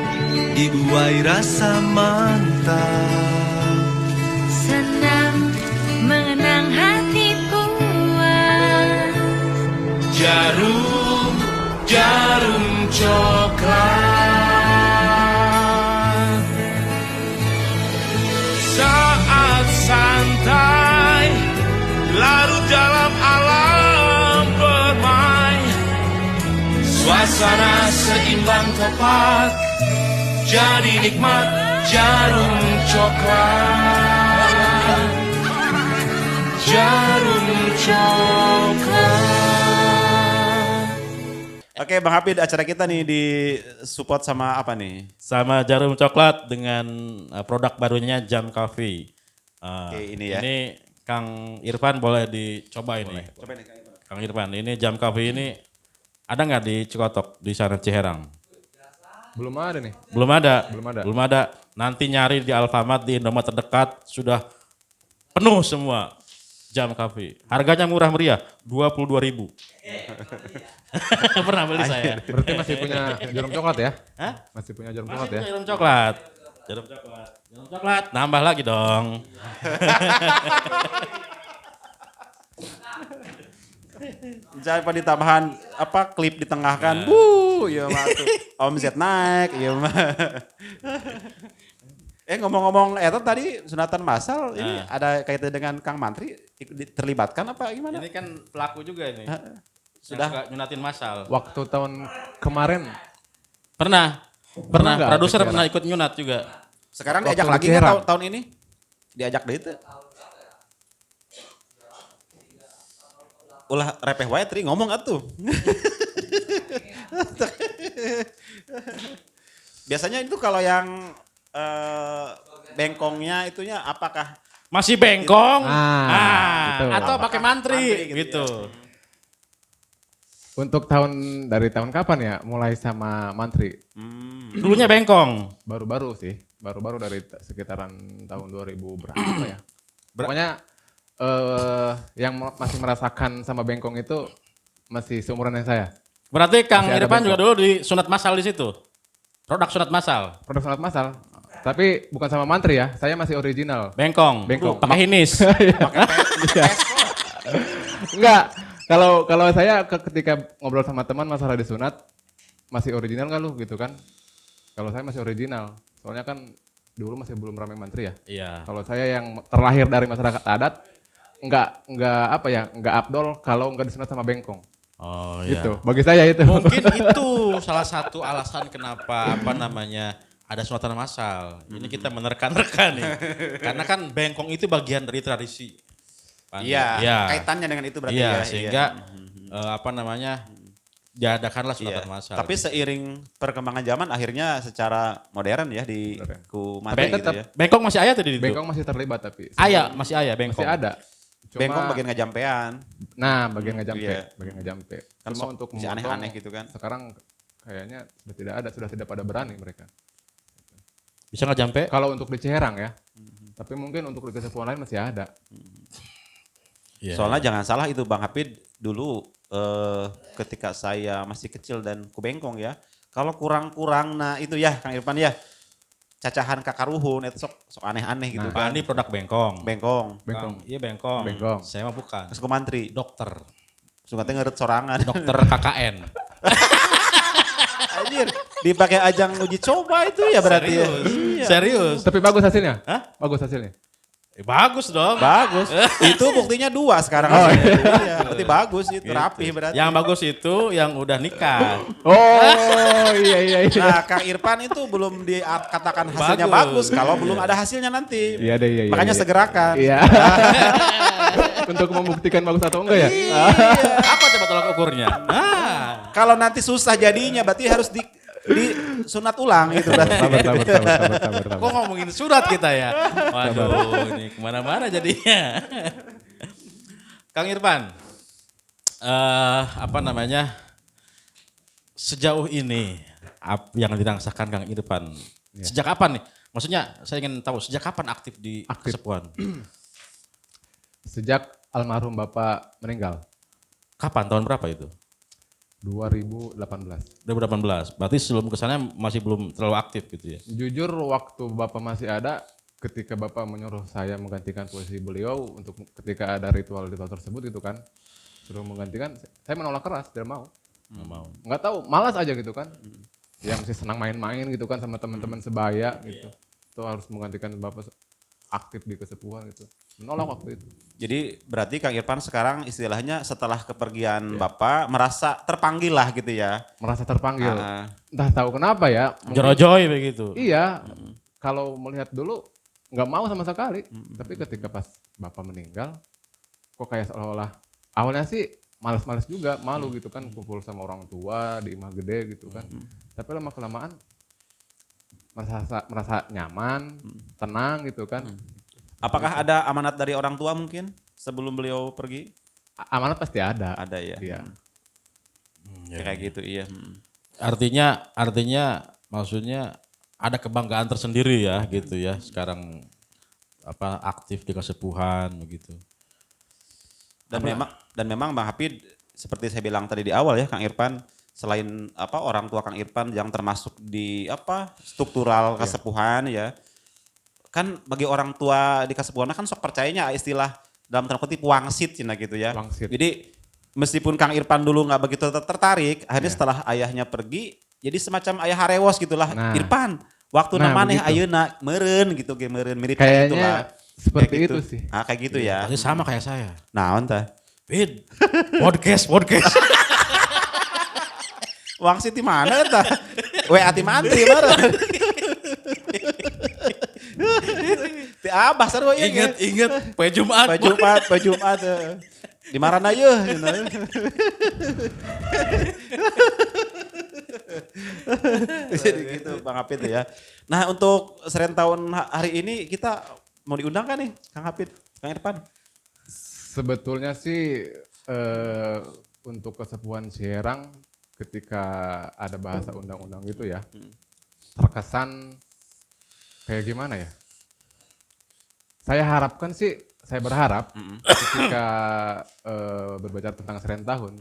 dibuai rasa mantap, senang mengenang hati puas. Jarum coklat saat santai larut dalam alam permai. Suasana seimbang tepat, jadi nikmat jarum coklat. Jarum coklat. Oke Bang Hafid, acara kita nih disupport sama apa nih? Sama jarum coklat dengan produk barunya Jam Coffee. Oke, ini ya. Ini Kang Irfan boleh dicoba ini. Coba nih Kang Irfan, ini Jam Coffee ini ada nggak di Cikotok di sana Ciherang? Belum ada nih. Belum ada. Belum ada. Nanti nyari di Alfamart di Indomaret terdekat sudah penuh semua Jam Coffee. Harganya murah meriah, 22.000. Pernah beli saya. Berarti masih punya jarum coklat ya? Hah? Masih punya jarum coklat Masih ya? jarum coklat. Jarum coklat, nambah lagi dong. Jangan pada ditambahan apa klip di tengah kan. Ya mah tuh. Omset naik, ya mah. Ngomong-ngomong itu tadi sunatan massal ini ada kaitan dengan Kang Mantri terlibatkan apa gimana? Ini kan pelaku juga ini. Sudah nyunatin massal. Waktu tahun kemarin Pernah. nggak Produser ada pernah ikut nyunat juga. sekarang Waktu diajak lagi Ciherang. nggak tahun ini? Diajak deh itu. Ulah repeh wae Tri ngomong atuh. Biasanya itu kalau yang bengkongnya itunya apakah masih bengkong, Gitu. atau pakai mantri, Mantri gitu. Untuk dari tahun kapan ya? Mulai sama mantri. Dulunya bengkong. Baru-baru sih. Baru-baru dari sekitaran tahun 2000 berapa ya? Pokoknya yang masih merasakan sama bengkong itu masih seumuran saya. Berarti Kang Masih ada Irfan juga bengkong. dulu di sunat masal di situ. Produk sunat masal. Produk sunat masal. Tapi bukan sama mantri ya, saya masih original. Bengkong. Bengkong. Pakai hinis. Enggak. Kalau saya ketika ngobrol sama teman masalah disunat, masih original nggak lu gitu kan? Kalau saya masih original. Soalnya kan dulu masih belum ramai mantri ya. Iya. Kalau saya yang terlahir dari masyarakat adat, enggak abdol kalau enggak disunat sama bengkong. Oh iya. Gitu. Bagi saya itu. Mungkin itu salah satu alasan kenapa ada sunatan massal. Ini kita menerka-nerka nih. Karena kan bengkong itu bagian dari tradisi. Iya, Iya. kaitannya dengan itu berarti Iya, ya. sehingga diadakanlah sunatan Iya. massal. Tapi seiring perkembangan zaman akhirnya secara modern ya di ku mantri gitu tetap ya. Bengkong masih ayah tadi itu? Bengkong masih terlibat tapi. Masih ayah bengkong. Masih ada. Bengkong bagian ngejampean. Nah, bagian ngejampe, Iya. bagian ngejampe. Kan Cuma sok untuk bisa memotong, aneh-aneh gitu kan. Sekarang kayaknya sudah tidak pada berani mereka. Bisa nggak jampe? Kalau untuk di Ciherang ya. Tapi mungkin untuk di kesepuan lain masih ada. Iya. Soalnya jangan salah itu Bang Hafid dulu ketika saya masih kecil dan ku bengkong ya. Kalau kurang-kurang nah itu ya Kang Irfan ya. Cacahan kakaruhun itu sok aneh-aneh gitu Pak kan. Andi produk bengkong. Bengkong. Bengkong. Iya bengkong. Bengkong. Saya mah bukan. Terus ku mantri. Dokter. Suka ngeret sorangan. Dokter KKN. Anjir, dipakai ajang uji coba itu ya berarti ya. Iya. Serius. Tapi bagus hasilnya? Hah? Bagus hasilnya. Bagus dong. Bagus. Itu buktinya 2 sekarang. Oh, iya. Berarti bagus itu rapi berarti. Yang bagus itu yang udah nikah. Oh, iya. Nah, Kang Irfan itu belum dikatakan hasilnya bagus, kalau belum ada hasilnya nanti. Iya deh, iya. Makanya segerakan. Iya. Untuk membuktikan bagus atau enggak ya? Apa coba tolak ukurnya? Kalau nanti susah jadinya berarti harus di sunat ulang gitu berarti. Sabar. Kok ngomongin surat kita ya? Waduh, ini kemana-mana jadinya. Kang Irfan, sejauh ini yang dirasakan Kang Irfan, sejak kapan nih? Maksudnya saya ingin tahu sejak kapan aktif di Kesepuan? Sejak almarhum Bapak meninggal. Kapan? Tahun berapa itu? 2018. 2018. Berarti sebelum kesana masih belum terlalu aktif gitu ya? Jujur waktu Bapak masih ada, ketika Bapak menyuruh saya menggantikan posisi beliau untuk ketika ada ritual-ritual tersebut gitu kan, suruh menggantikan, saya menolak keras, tidak mau. Nggak mau. Nggak tahu, malas aja gitu kan. Yang masih senang main-main gitu kan sama teman-teman sebaya gitu. Itu harus menggantikan Bapak aktif di Kesepuan gitu. Menolak waktu itu. Jadi berarti Kang Irfan sekarang istilahnya setelah kepergian Bapak merasa terpanggil lah gitu ya. Merasa terpanggil. Ah. Entah tahu kenapa ya. mungkin- Jorojoy begitu. Iya, kalau melihat dulu nggak mau sama sekali. Tapi ketika pas Bapak meninggal, kok kayak seolah-olah awalnya sih malas-malas juga, malu gitu kan kumpul sama orang tua di imah gede gitu kan. Tapi lama-kelamaan merasa nyaman, tenang gitu kan. Apakah ada amanat dari orang tua mungkin sebelum beliau pergi? Amanat pasti ada. Ada ya. Iya. Kayak gitu iya. Artinya maksudnya ada kebanggaan tersendiri ya gitu ya sekarang aktif di Kesepuhan begitu. Dan memang Bang Hafid seperti saya bilang tadi di awal ya Kang Irfan, selain orang tua Kang Irfan yang termasuk di struktural Kesepuhan ya. Kan bagi orang tua di Kesepuhan kan sok percayanya istilah dalam tanda kutip wangsit cina gitu ya. Wangsit. Jadi meskipun Kang Irfan dulu nggak begitu tertarik, akhirnya setelah ayahnya pergi jadi semacam ayah harewos gitulah. Nah. Irfan, waktu maneh ayeuna meureun gitu ge meureun mirip kayak Kayaknya gitulah. seperti Kayak itu gitu. sih. Kayak gitu ya. Berarti sama kayak saya. Naon tah? Bid, podcast. Wangsit di mana tah? WA ti mantri bareng. Ti abah sarua ieu. Ingat, Pak Jumat. Pak Jumat. Di marana yeuh. Jadi gitu Bang Hafid ya. Nah untuk serentahun hari ini kita mau diundang kan nih Kang Hafid, Kang Irfan? Sebetulnya sih untuk kesepuhan Ciherang ketika ada bahasa undang-undang gitu ya, terkesan kayak gimana ya? Saya berharap ketika berbicara tentang Serentahun,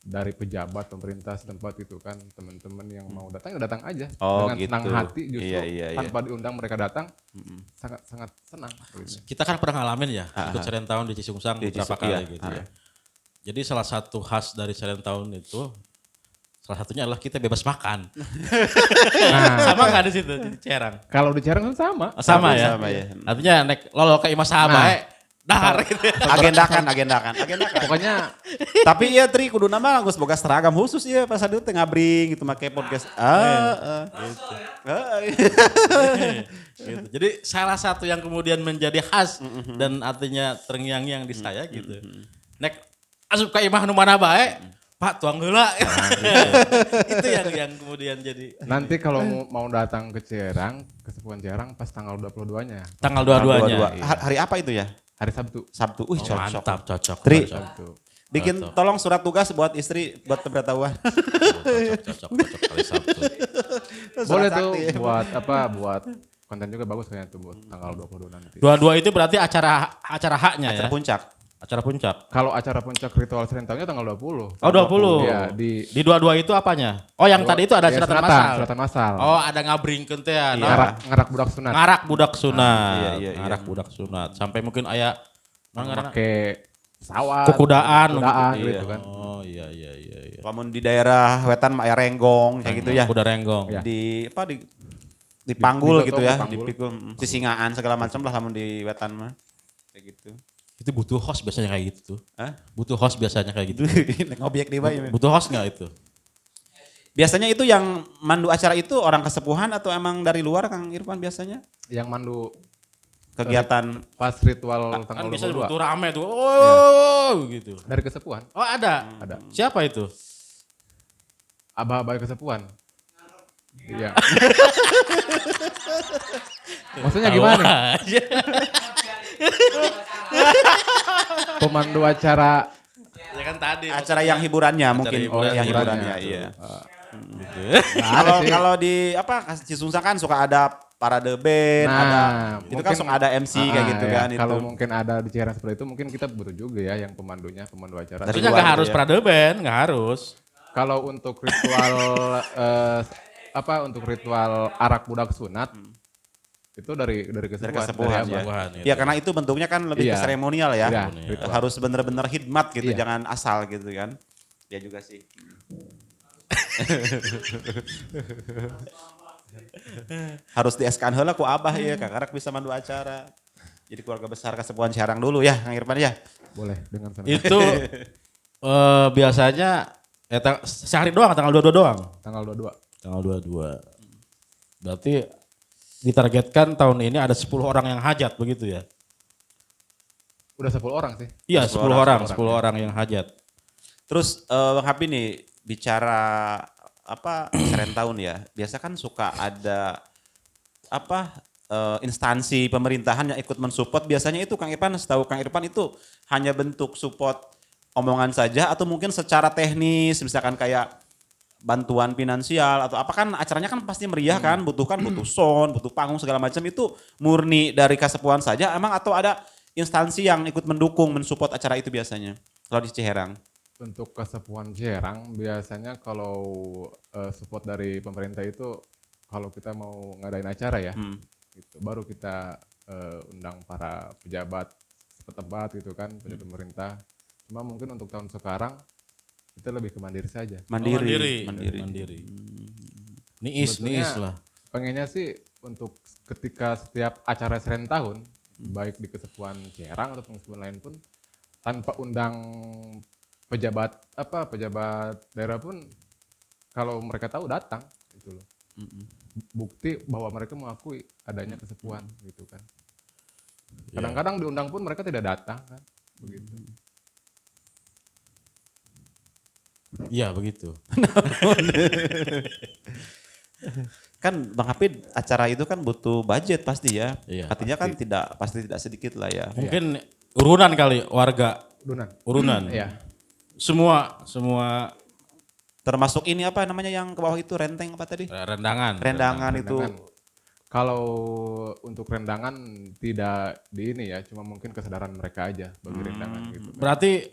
dari pejabat pemerintah setempat itu kan, teman-teman yang mau datang ya datang aja dengan gitu. senang hati, justru Iya. tanpa diundang mereka datang sangat senang gitu. Kita kan pernah ngalamin ya ikut Serentahun di Cisungsang beberapa kali gitu ya. Jadi salah satu khas dari Serentahun itu salah satunya adalah kita bebas makan. Sama nggak di situ di Ciherang? Kalau di Ciherang kan sama. Oh, sama ya. Sama ya. Artinya nek lolo ke imah sahabat dahar gitu. Agendakan. Pokoknya Tapi iya Tri kudu nama geus boga seragam khusus ya pas adu teh ngabring gitu make podcast. Gitu. Jadi salah satu yang kemudian menjadi khas dan artinya terngiang-ngiang di saya gitu. Nek asup ka imah nu mana bae, Pak tuang heula. Itu yang kemudian jadi nanti kalau mau datang ke Ciherang, kesepuhan Ciherang pas tanggal 22-nya. tanggal 22-nya. Hari apa itu ya? Hari Sabtu. Sabtu. Cocok. Mantap, cocok. Tri. Cocok, Bikin tolong surat tugas buat istri buat pemberitahuan. cocok kali Sabtu. Boleh tuh buat konten juga bagus kayaknya tuh buat tanggal 22 nanti. 22 itu berarti acara haknya Acara ya? puncak. Acara puncak. Kalau acara puncak ritual Serentahunnya tanggal 20. Oh 20. Iya, di 22 itu apanya? Oh yang tadi itu ada ya, suratan masal. Suratan masal. Oh ada ngabringkeun teh ya. Ngarak budak sunat. Ngarak budak sunat. Iya. Ngarak budak sunat. Sampai mungkin aya Pakai pesawat. kekudaan gitu kan. Oh iya. Lamun di daerah wetan mah aya renggong kayak gitu ya. Kuda renggong. Iya. Di panggul Di gitu ya, panggul. dipikul, sisingaan segala macam lah lamun di wetan mah. Kayak gitu. Itu butuh host biasanya kayak gitu. Hah? Butuh host biasanya kayak gitu. Ngobjek di bae. Butuh host nggak itu? Biasanya itu yang mandu acara itu orang kesepuhan atau emang dari luar Kang Irfan biasanya? Yang mandu Kegiatan pas ritual Kan tanggal bisa 22. butuh rame tuh. Oh gitu. Dari kesepuhan. Oh ada. Ada. Siapa itu? Abah-abah kesepuhan. Iya. Maksudnya gimana? Tahu aja. Pemandu acara Ya kan tadi. acara yang hiburannya mungkin hiburan, yang hiburannya, hiburannya iya. Gitu. Kalau di Cisungsang kan suka ada parade band, Nah, ada itu kan mungkin- suka ada MC kayak gitu ya, kan itu. Kalau mungkin ada di Ciherang seperti itu mungkin kita butuh juga ya yang pemandu acara. Dari Maksudnya luar nggak gitu harus ya. Prada Band, nggak harus. Kalau untuk ritual untuk ritual arak budak sunat itu dari kesepuhan. kesepuhan, dari ya. abah. Gitu. Ya karena itu bentuknya kan lebih ke Iya. seremonial ya. Iya, Seremonial. ritual. Harus bener-bener khidmat gitu, Iya. jangan asal gitu kan. Ya juga sih. Harus di-SK heula ku abah ya, Kang Arak bisa mandu acara. Jadi keluarga besar kesepuhan Ciherang dulu ya, Kang Irfan ya. Boleh dengan senang. Itu biasanya sehari doang, tanggal 22 doang. Tanggal 22. Tanggal 22. Berarti ditargetkan tahun ini ada 10 orang yang hajat begitu ya? Udah 10 orang sih. Iya 10 10 orang yang hajat. Terus Bang Hapi nih bicara Serentahun ya. Biasa kan suka ada instansi pemerintahan yang ikut mensupport. Biasanya itu Kang Irfan, setahu Kang Irfan itu hanya bentuk support omongan saja atau mungkin secara teknis misalkan kayak bantuan finansial atau apa kan acaranya kan pasti meriah kan, butuh sound, butuh panggung segala macam itu murni dari kesepuhan saja emang atau ada instansi yang ikut mendukung, mensupport acara itu biasanya kalau di Ciherang? Untuk kesepuhan Ciherang biasanya kalau support dari pemerintah itu kalau kita mau ngadain acara ya, gitu, baru kita undang para pejabat setempat gitu kan, pejabat pemerintah. Cuma mungkin untuk tahun sekarang kita lebih ke mandiri saja. Mandiri. Niis lah. Pengennya sih untuk ketika setiap acara Serentahun, baik di kesepuhan Ciherang atau kesepuhan lain pun tanpa undang pejabat daerah pun kalau mereka tahu datang gitu loh. Bukti bahwa mereka mengakui adanya kesepuhan gitu kan. Kadang-kadang diundang pun mereka tidak datang kan begitu. Iya begitu. Kan Bang Hafid acara itu kan butuh budget pasti ya. Iya, Artinya kan pasti tidak sedikit lah ya. Mungkin urunan kali warga. Urunan. Iya. Semua Termasuk ini apa namanya yang ke bawah itu renteng apa tadi? rendangan. Rendangan itu. Kalau untuk rendangan tidak di ini ya, cuma mungkin kesadaran mereka aja bagi rendangan gitu. Berarti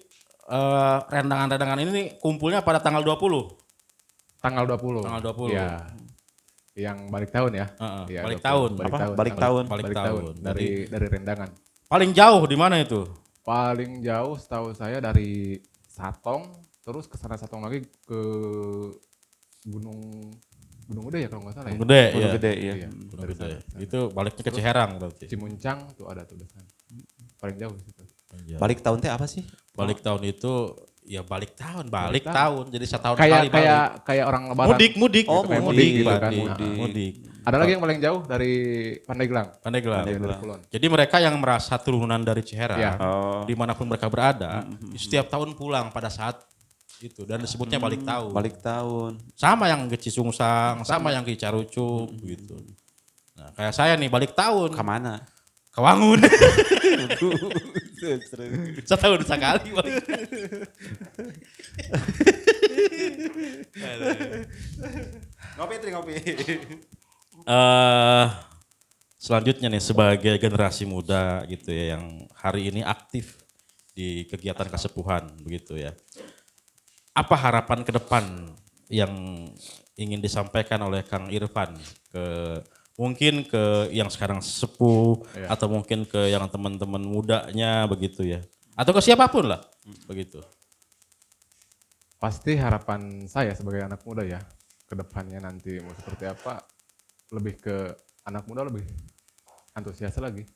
rendangan-rendangan ini nih kumpulnya pada tanggal 20. Tanggal 20. Tanggal 20. Ya. Yang balik tahun ya. Heeh, Iya, balik 20. tahun. Apa? Balik tahun. Balik Balik tahun. tahun dari rendangan. Paling jauh di mana itu? Paling jauh setahu saya dari Satong, terus ke sana Satong lagi ke Gunung Gede ya kalau nggak salah ya. Gunung Gede, Gunung ya. Gede ya. Iya, Gunung dari Gede. sana. Itu baliknya ke Ciherang berarti. Cimuncang tuh ada tuh di sana. Paling jauh situ. Balik tahun teh apa sih? Balik tahun itu ya balik tahun. Balik Jadi setahun sekali balik. Kayak orang lebaran. Mudik. Oh, kayak mudik gitu kan. berarti. Mudik. Ada lagi yang paling jauh dari Pandeglang. Pandeglang. Dari Kulon. Jadi mereka yang merasa turunan dari Ciherang, Iya. dimanapun mereka berada, setiap tahun pulang pada saat itu dan disebutnya balik tahun. Balik tahun. Sama yang ke Cisungsang, sama yang ke Carucuk gitu. Nah, kayak saya nih balik tahun Kemana? ke Wangun. Setahun sekali balik. Ngopi. Selanjutnya nih sebagai generasi muda gitu ya yang hari ini aktif di kegiatan kesepuhan begitu ya. Apa harapan ke depan yang ingin disampaikan oleh Kang Irfan mungkin ke yang sekarang sepuh atau mungkin ke yang teman-teman mudanya begitu ya. Atau ke siapapun lah begitu. Pasti harapan saya sebagai anak muda ya, ke depannya nanti mau seperti apa, lebih ke anak muda lebih antusias lagi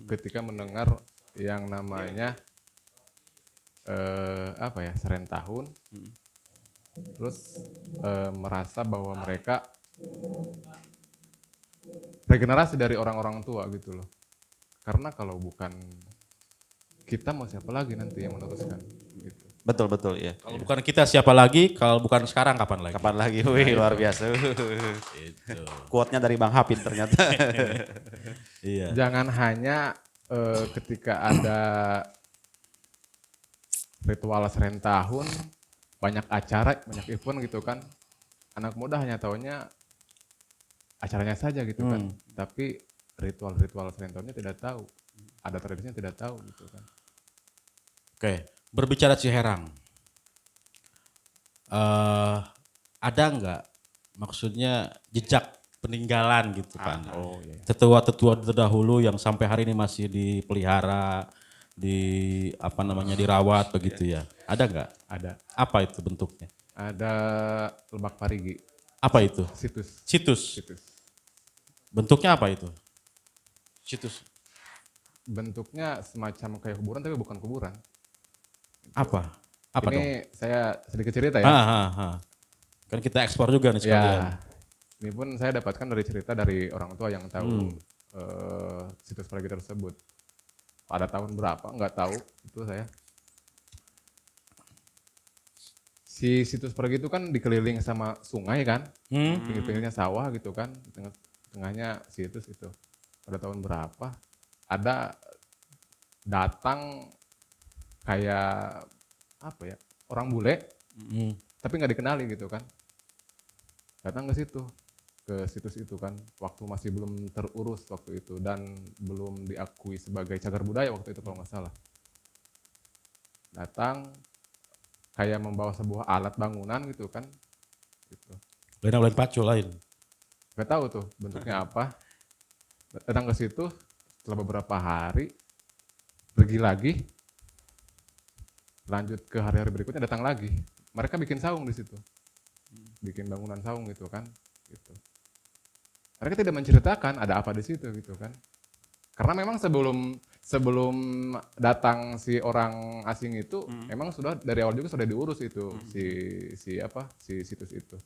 ketika mendengar yang namanya serentahun, terus merasa bahwa mereka regenerasi dari orang-orang tua gitu loh. Karena kalau bukan kita mau siapa lagi nanti yang meneruskan gitu. Betul ya. Kalau bukan kita siapa lagi, kalau bukan sekarang kapan lagi? Kapan lagi? Wih, luar biasa. Itu. Quote-nya dari Bang Hafid ternyata. Iya. Jangan hanya ketika ada ritual serentahun, banyak acara, banyak event gitu kan. Anak muda hanya taunya acaranya saja gitu kan. Tapi ritual-ritual serentahunnya tidak tahu. Ada tradisinya tidak tahu gitu kan. Oke, berbicara Ciherang. Ada nggak maksudnya jejak peninggalan gitu kan? Iya. Tetua-tetua terdahulu yang sampai hari ini masih dipelihara, dirawat begitu ya. Ada nggak? Ada. Apa itu bentuknya? Ada Lebak Parigi. Apa itu? Situs. Bentuknya apa itu? Situs. Bentuknya semacam kayak kuburan tapi bukan kuburan. Apa? Apa ini dong? saya sedikit cerita ya. Kan kita ekspor juga nih sekalian. Ya, ini pun saya dapatkan dari cerita dari orang tua yang tahu situs Parigi tersebut. Pada tahun berapa, nggak tahu itu saya. Si situs Parigi itu kan dikeliling sama sungai kan, pinggir-pinggirnya sawah gitu kan, tengahnya situs itu. Pada tahun berapa, ada datang kayak apa ya, orang bule, tapi nggak dikenali gitu kan. Datang ke situ, ke situs itu kan, waktu masih belum terurus waktu itu dan belum diakui sebagai cagar budaya waktu itu kalau nggak salah. Datang kayak membawa sebuah alat bangunan gitu kan, gitu. Lain pacu lain. Nggak tahu tuh bentuknya apa. Datang ke situ, setelah beberapa hari pergi lagi, lanjut ke hari-hari berikutnya datang lagi. Mereka bikin saung di situ, bikin bangunan saung gitu kan, gitu. Mereka tidak menceritakan ada apa di situ gitu kan. Karena memang sebelum datang si orang asing itu, memang sudah dari awal juga sudah diurus itu si situs itu.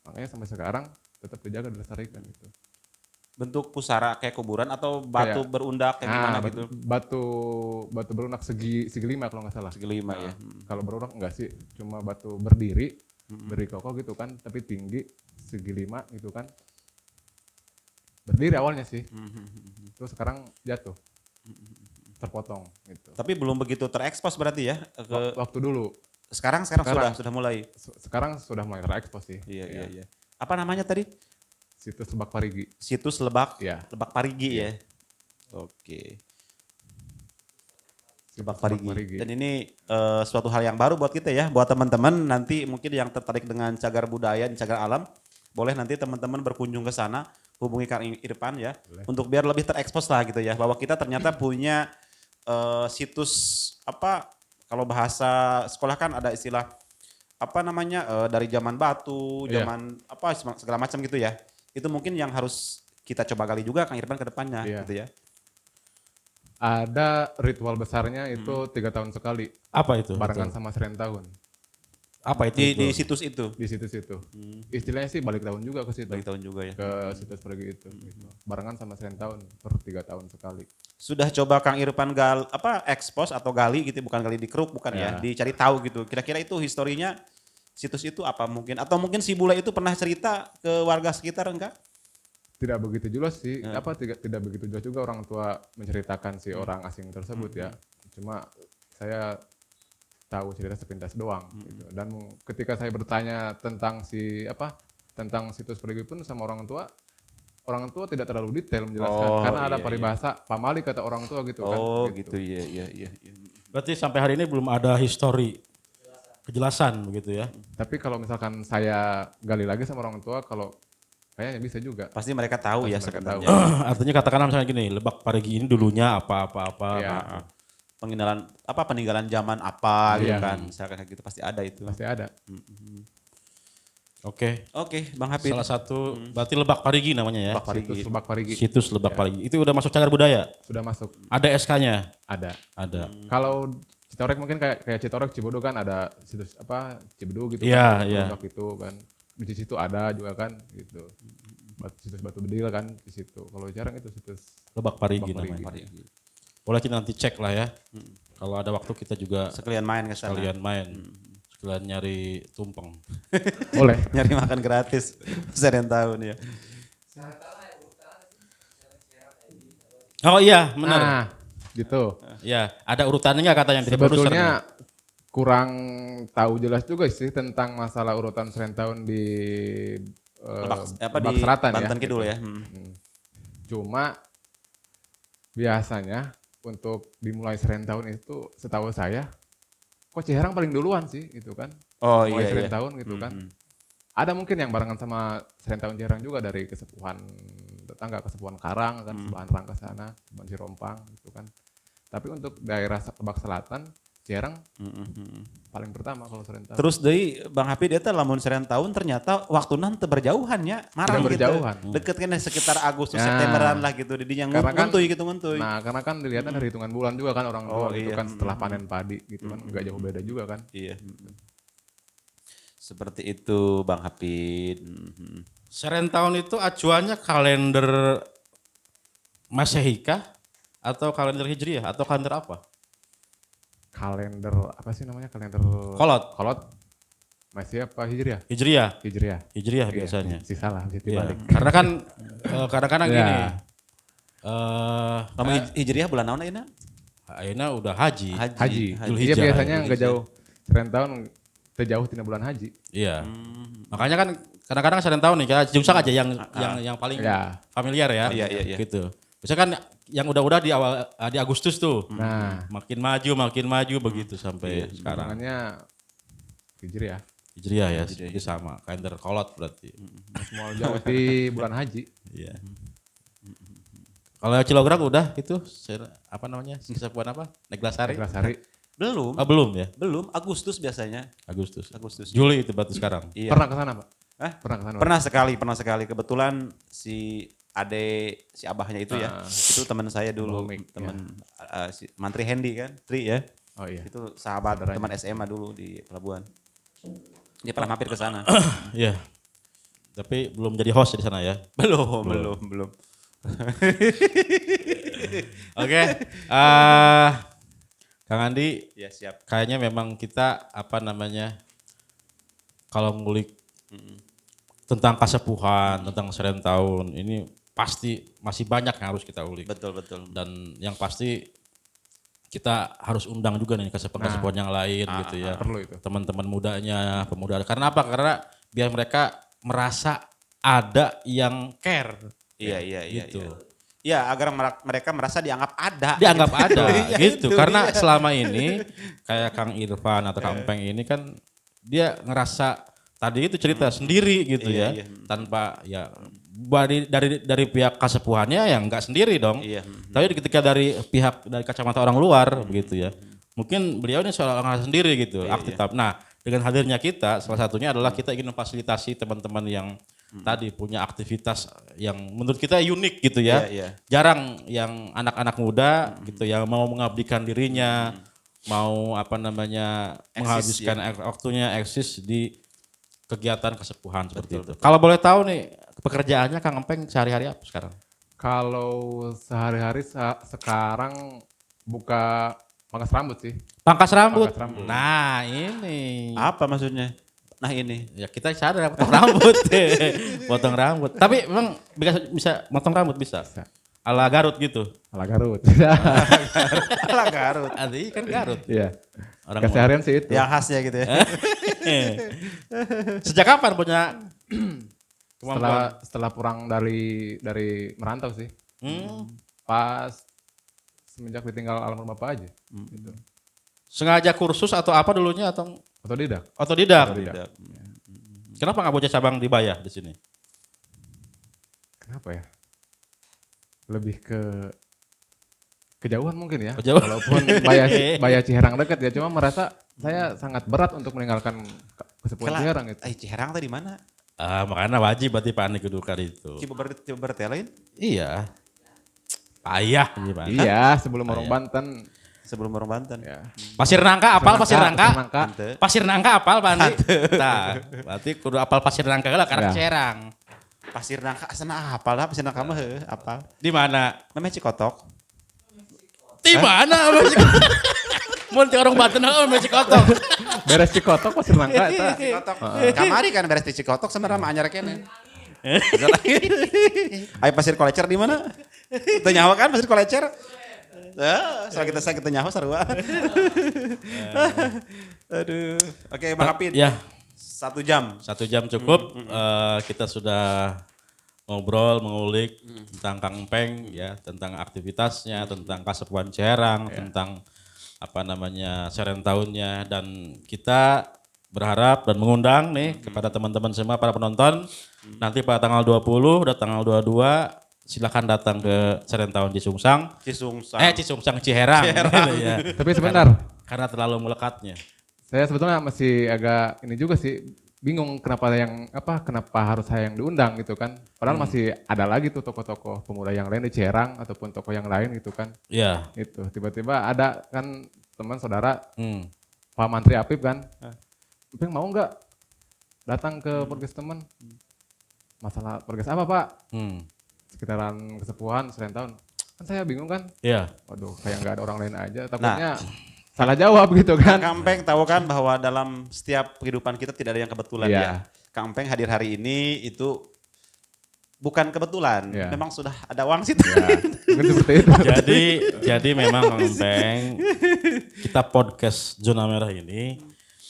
Makanya sampai sekarang tetap dijaga dan dilestarikan gitu. Bentuk pusara kayak kuburan atau batu berundak kayak gimana gitu? Batu berundak segi 5 kalau nggak salah. Segi 5 ya. Kalau berundak enggak sih, cuma batu berdiri kokoh gitu kan, tapi tinggi segi 5 gitu kan. Berdiri awalnya sih. Terus sekarang jatuh. Terpotong gitu. Tapi belum begitu terekspos berarti ya Waktu dulu. Sekarang sudah mulai. Sekarang sudah mulai terekspos sih. Iya. Apa namanya tadi? Situs Lebak Parigi. Situs Lebak. Iya. Lebak Parigi ya. Oke. Lebak Parigi. Dan ini suatu hal yang baru buat kita ya, buat teman-teman nanti mungkin yang tertarik dengan cagar budaya dan cagar alam, boleh nanti teman-teman berkunjung ke sana, hubungi Kang Irfan ya, untuk biar lebih terekspos lah gitu ya, bahwa kita ternyata punya situs apa, kalau bahasa sekolah kan ada istilah apa namanya dari zaman batu, zaman apa segala macam gitu ya. Itu mungkin yang harus kita coba gali juga Kang Irfan ke depannya gitu ya. Ada ritual besarnya itu 3 tahun sekali. Apa itu? Barengan sama Serentahun. Apa itu? Di situs itu. Di situs itu. Istilahnya sih balik tahun juga ke situ. Balik tahun juga ya. Ke situs Parigi itu. Gitu. Barengan sama Serentahun per 3 tahun sekali. Sudah coba Kang Irfan expose atau gali gitu, bukan gali di keruk bukan ya, dicari tahu gitu. Kira-kira itu historinya situs itu apa mungkin, atau mungkin si bule itu pernah cerita ke warga sekitar enggak? Tidak begitu jelas sih, tidak begitu jelas juga orang tua menceritakan si orang asing tersebut ya. Cuma saya tahu cerita sepintas doang gitu. Dan ketika saya bertanya tentang tentang situs Parigi pun sama orang tua tidak terlalu detail menjelaskan karena ada paribahasa pamali kata orang tua gitu kan. Oh gitu iya. Berarti sampai hari ini belum ada histori kejelasan begitu ya. Tapi kalau misalkan saya gali lagi sama orang tua, kalau kayaknya bisa juga. Pasti mereka tahu ya mereka sebenarnya. Artinya katakanlah misalnya gini, Lebak Parigi ini dulunya apa. Ya. Peninggalan zaman apa gitu kan. Misalkan kayak gitu pasti ada itu. Pasti ada. Oke, Bang Hafid. salah satu berarti Lebak Parigi namanya ya. Lebak Parigi. Situs Lebak Parigi. Situs Lebak Parigi. Itu udah masuk cagar budaya? Sudah masuk. Ada SK-nya? Ada. Kalau Citorek mungkin kayak Citorek Cibodo kan ada situs Cibodo gitu Iya, kan. iya. Lebak itu kan. Di situ ada juga kan gitu. Situs Batu Bedil kan di situ. Kalau jarang itu situs Lebak Parigi Lebak namanya. Parigi. Boleh kita nanti cek lah ya. Kalau ada waktu kita juga Sekalian main ke sana. sekalian main. Sekalian nyari tumpeng. Boleh. Nyari makan gratis. Seren tahun ya. Oh iya, benar. Nah, gitu. Ya, ada urutannya nggak kata yang dari produser? Sebetulnya kurang tahu jelas juga sih tentang masalah urutan Serentahun di Lebak Selatan Banten ya. Kidul gitu. ya. Cuma biasanya untuk dimulai Serentahun itu setahu saya kok Ciherang paling duluan sih gitu kan. Oh Mulai iya. Serentahun gitu kan. Ada mungkin yang barengan sama Serentahun Ciherang juga dari kesepuhan tetangga, kesepuhan Karang kan, Sepuhan Rangka sana, Sepuhan Cirompang gitu kan. Tapi untuk daerah Lebak Selatan, Ciherang paling pertama kalau Serentahun. Terus dari Bang Hafid eta lamun seren tahun ternyata waktu nanti berjauhan ya, marang gitu. Berjauhan. Deket kan sekitar Agustus Septemberan lah gitu, di yang nguntuy gitu nguntuy. Nah, karena kan dilihatnya dari hitungan bulan juga kan orang tua gitu iya. kan setelah panen padi gitu kan, enggak jauh beda juga kan. Iya. Seperti itu Bang Hafid. Serentahun itu acuannya kalender Masehi kah? Atau kalender Hijriah? Atau kalender apa? Kalender apa sih namanya? Kalender Kolot. Masih apa Hijriah? Hijriah Iya, biasanya. sih salah, sih Iya. balik. Karena kan kadang-kadang Ya. gini. Kamu Hijriah bulan naon ayeuna? Ayeuna udah haji. Haji. Iya Zulhijjah, biasanya Zulhijjah. enggak jauh. Serentahun terjauh tina bulan haji. Iya. Makanya kan kadang-kadang Serentahun nih, kita jungsang aja yang paling Ya. familiar ya. Iya. Gitu. Biasanya kan yang udah-udah di Agustus tuh. Nah, Makin maju begitu sampai sekarang. hitungannya Hijriah. Hijriah ya, jadi sama. Kalender kolot berarti. Mau jauh di bulan haji. Iya. Kalau Cilograng udah itu apa namanya? Kesepuan apa? Neglasari? Neglasari. Belum. Oh, belum ya? Belum, Agustus biasanya. Agustus. Agustus. Juli itu berarti sekarang. Iya. Pernah ke sana, Pak? Hah? Pernah ke sana. Pernah sekali. Kebetulan si abahnya itu ya, itu teman saya dulu, teman si Mantri Hendy kan, Tri ya. Oh iya. Itu sahabat teman SMA dulu di pelabuhan. Dia pernah mampir ke sana. Iya. Tapi belum jadi host di sana ya. belum. Oke. Kang Andi, Ya siap. kayaknya memang kita apa namanya kalau ngulik tentang kasepuhan, tentang serentahun ini pasti masih banyak yang harus kita ulik. Betul. Dan yang pasti kita harus undang juga nih kasepuhan yang lain gitu ya. Perlu itu. Teman-teman mudanya, pemuda. Karena apa? Karena biar mereka merasa ada yang care. Iya. Gitu. Iya, agar mereka merasa dianggap ada. Dianggap ada Iya, gitu. itu Karena dia. selama ini kayak Kang Irfan atau Kang Peng ini kan dia ngerasa tadi itu cerita sendiri gitu ya. Iya. Tanpa ya dari pihak kasepuhannya yang enggak sendiri dong. Iya. Tapi ketika dari kacamata orang luar begitu ya. Mungkin beliau ini seorang sendiri gitu, aktif. Nah, dengan hadirnya kita salah satunya adalah kita ingin memfasilitasi teman-teman yang tadi punya aktivitas yang menurut kita unik gitu ya. Iya. Jarang yang anak-anak muda gitu yang mau mengabdikan dirinya, mau menghabiskan waktunya eksis di kegiatan kesepuhan seperti itu. Kalau boleh tahu nih pekerjaannya Kang Empeng sehari-hari apa sekarang? Kalau sehari-hari sekarang buka pangkas rambut sih. Pangkas rambut. Pangkas rambut. Nah ini. Apa maksudnya? Nah ini. Ya kita sadar potong rambut. Potong rambut. Tapi emang bisa potong rambut bisa? Ala Garut gitu? Ala Garut. Ala Garut. Adi kan Garut. Iya. Orang Keseharian sih itu. Yang khasnya gitu ya. Sejak kapan punya kemampuan? Setelah pulang dari merantau sih. Pas semenjak ditinggal almarhum bapak aja. Gitu. Sengaja kursus atau apa dulunya atau Otodidak. otodidak? Otodidak. Kenapa nggak bocah cabang di Bayah di sini? Kenapa ya? Lebih ke kejauhan mungkin ya. Kejauhan. Walaupun Bayah Ciherang dekat ya, cuma merasa saya sangat berat untuk meninggalkan kesepuhan Ciherang itu. Ciherang tadi mana? Makanya wajib berarti Pak Ani kedudukan itu. Coba lain? Iya. Payah ini Pak. Iya, sebelum orang Banten. Sebelum orang Banten. Ya. Pasir Nangka apal Pasir Nangka? Ente. Pasir Nangka apal Pak Andi? Nah, berarti kudu apal Pasir Nangka lah karena Ya. Ciherang. Pasir Nangka sana apal lah Pasir Nangka mah apal. Di mana? Namanya Cikotok. Di mana? Mun ti orang Banten masih kotok. Beres Cikotok Pasir Nangka eta. Cikotok. Kamari kan beres di Cikotok sebenarnya mah anyar kene. Ayo Pasir Kolecer di mana? Teu nyawa kan Pasir Kolecer? Soal kita nyawa sarua. Aduh. Oke, Bang Apin. Ya, 1 jam. 1 jam cukup. Kita sudah ngobrol, mengulik tentang Kang Empeng ya, tentang aktivitasnya, tentang Kasepuhan Ciherang, tentang serentahunnya, dan kita berharap dan mengundang nih kepada teman-teman semua para penonton nanti pada tanggal 20 dan tanggal 22 silakan datang ke Serentahun Cisungsang. Cisungsang Ciherang. Ya. Tapi sebentar, Karena terlalu melekatnya. saya sebetulnya masih agak ini juga sih bingung kenapa harus saya yang diundang gitu kan. Padahal masih ada lagi tuh tokoh-tokoh pemuda yang lain di Ciherang ataupun tokoh yang lain gitu kan. Iya. Itu tiba-tiba ada kan teman saudara Pak Mantri Apip kan. Empeng mau nggak datang ke podcast teman? Masalah podcast apa Pak? Sekitaran kesepuhan Serentahun. Kan saya bingung kan. Iya. Waduh kayak nggak ada orang lain aja. Takutnya salah jawab gitu kan. Kang Empeng tahu kan bahwa dalam setiap kehidupan kita tidak ada yang kebetulan Iya. ya. Kang Empeng hadir hari ini itu bukan kebetulan. Iya. Memang sudah ada wangsit. Ya, mungkin seperti itu. Jadi memang Kang Empeng, kita podcast Zona Merah ini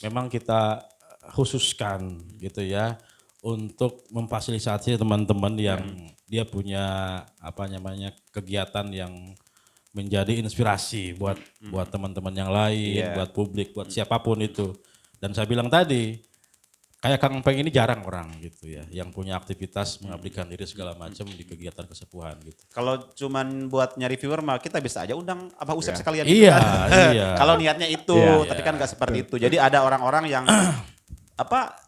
memang kita khususkan gitu ya untuk memfasilitasi teman-teman yang dia punya kegiatan yang menjadi inspirasi buat teman-teman yang lain, buat publik, buat siapapun itu. Dan saya bilang tadi, kayak Kang Empeng ini jarang orang gitu ya, yang punya aktivitas mengabdikan diri segala macam di kegiatan kesepuhan gitu. Kalau cuman buat nyari viewer mah kita bisa aja undang Abah Usep sekalian. Iya, gitu kan. iya. Kalau niatnya itu, tapi kan nggak seperti itu. Jadi ada orang-orang yang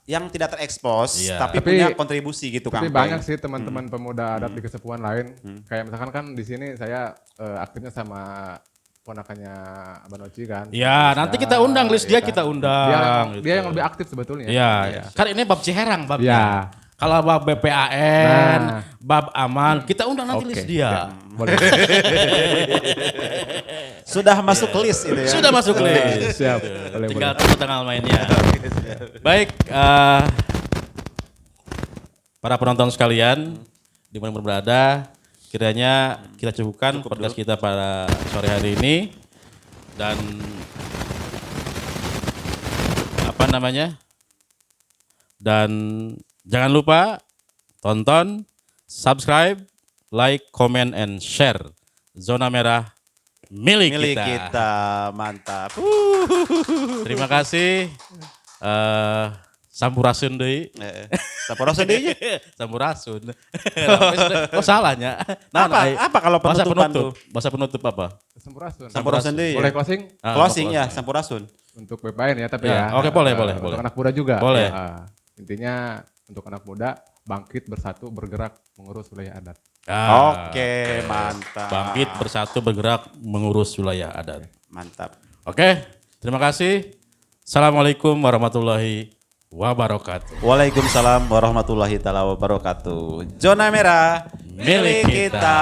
yang tidak terekspos tapi punya kontribusi gitu Kang Tapi Empeng. banyak sih teman-teman pemuda adat di kesepuhan lain. Kayak misalkan kan di sini saya aktifnya sama ponakannya Abang Oci kan. Ya, nanti kita undang list dia, kita undang. Dia yang lebih aktif sebetulnya. Iya. Kan ini bab Ciherang babnya. Iya. Kalau bab BPAN, bab aman, kita undang nanti list dia. Boleh. Sudah masuk list itu ya. Sudah masuk list. Siap. Boleh, Tinggal boleh. tunggu tanggal mainnya. Baik, para penonton sekalian di mana berada, kiranya kita cukupkan podcast kita pada sore hari ini dan dan jangan lupa tonton, subscribe, like, comment, and share Zona Merah milik kita. Mantap. Terima kasih. Sampurasun deui. Sampurasun deui. Sampurasun. Kok salahnya? Nah, apa kalau penutupan tuh? Bahasa penutup apa? Sampurasun deui. Boleh closing? Closing ya, sampurasun. Untuk BPN ya tapi ya. Oke, boleh. Untuk anak muda juga. Boleh. Intinya untuk anak muda bangkit bersatu bergerak mengurus wilayah adat. Oke, mantap. Bangkit bersatu bergerak mengurus wilayah adat. Mantap. Oke, terima kasih. Assalamualaikum warahmatullahi wabarakatuh. Waalaikumsalam warahmatullahi taala wabarakatuh. Zona Merah milik kita.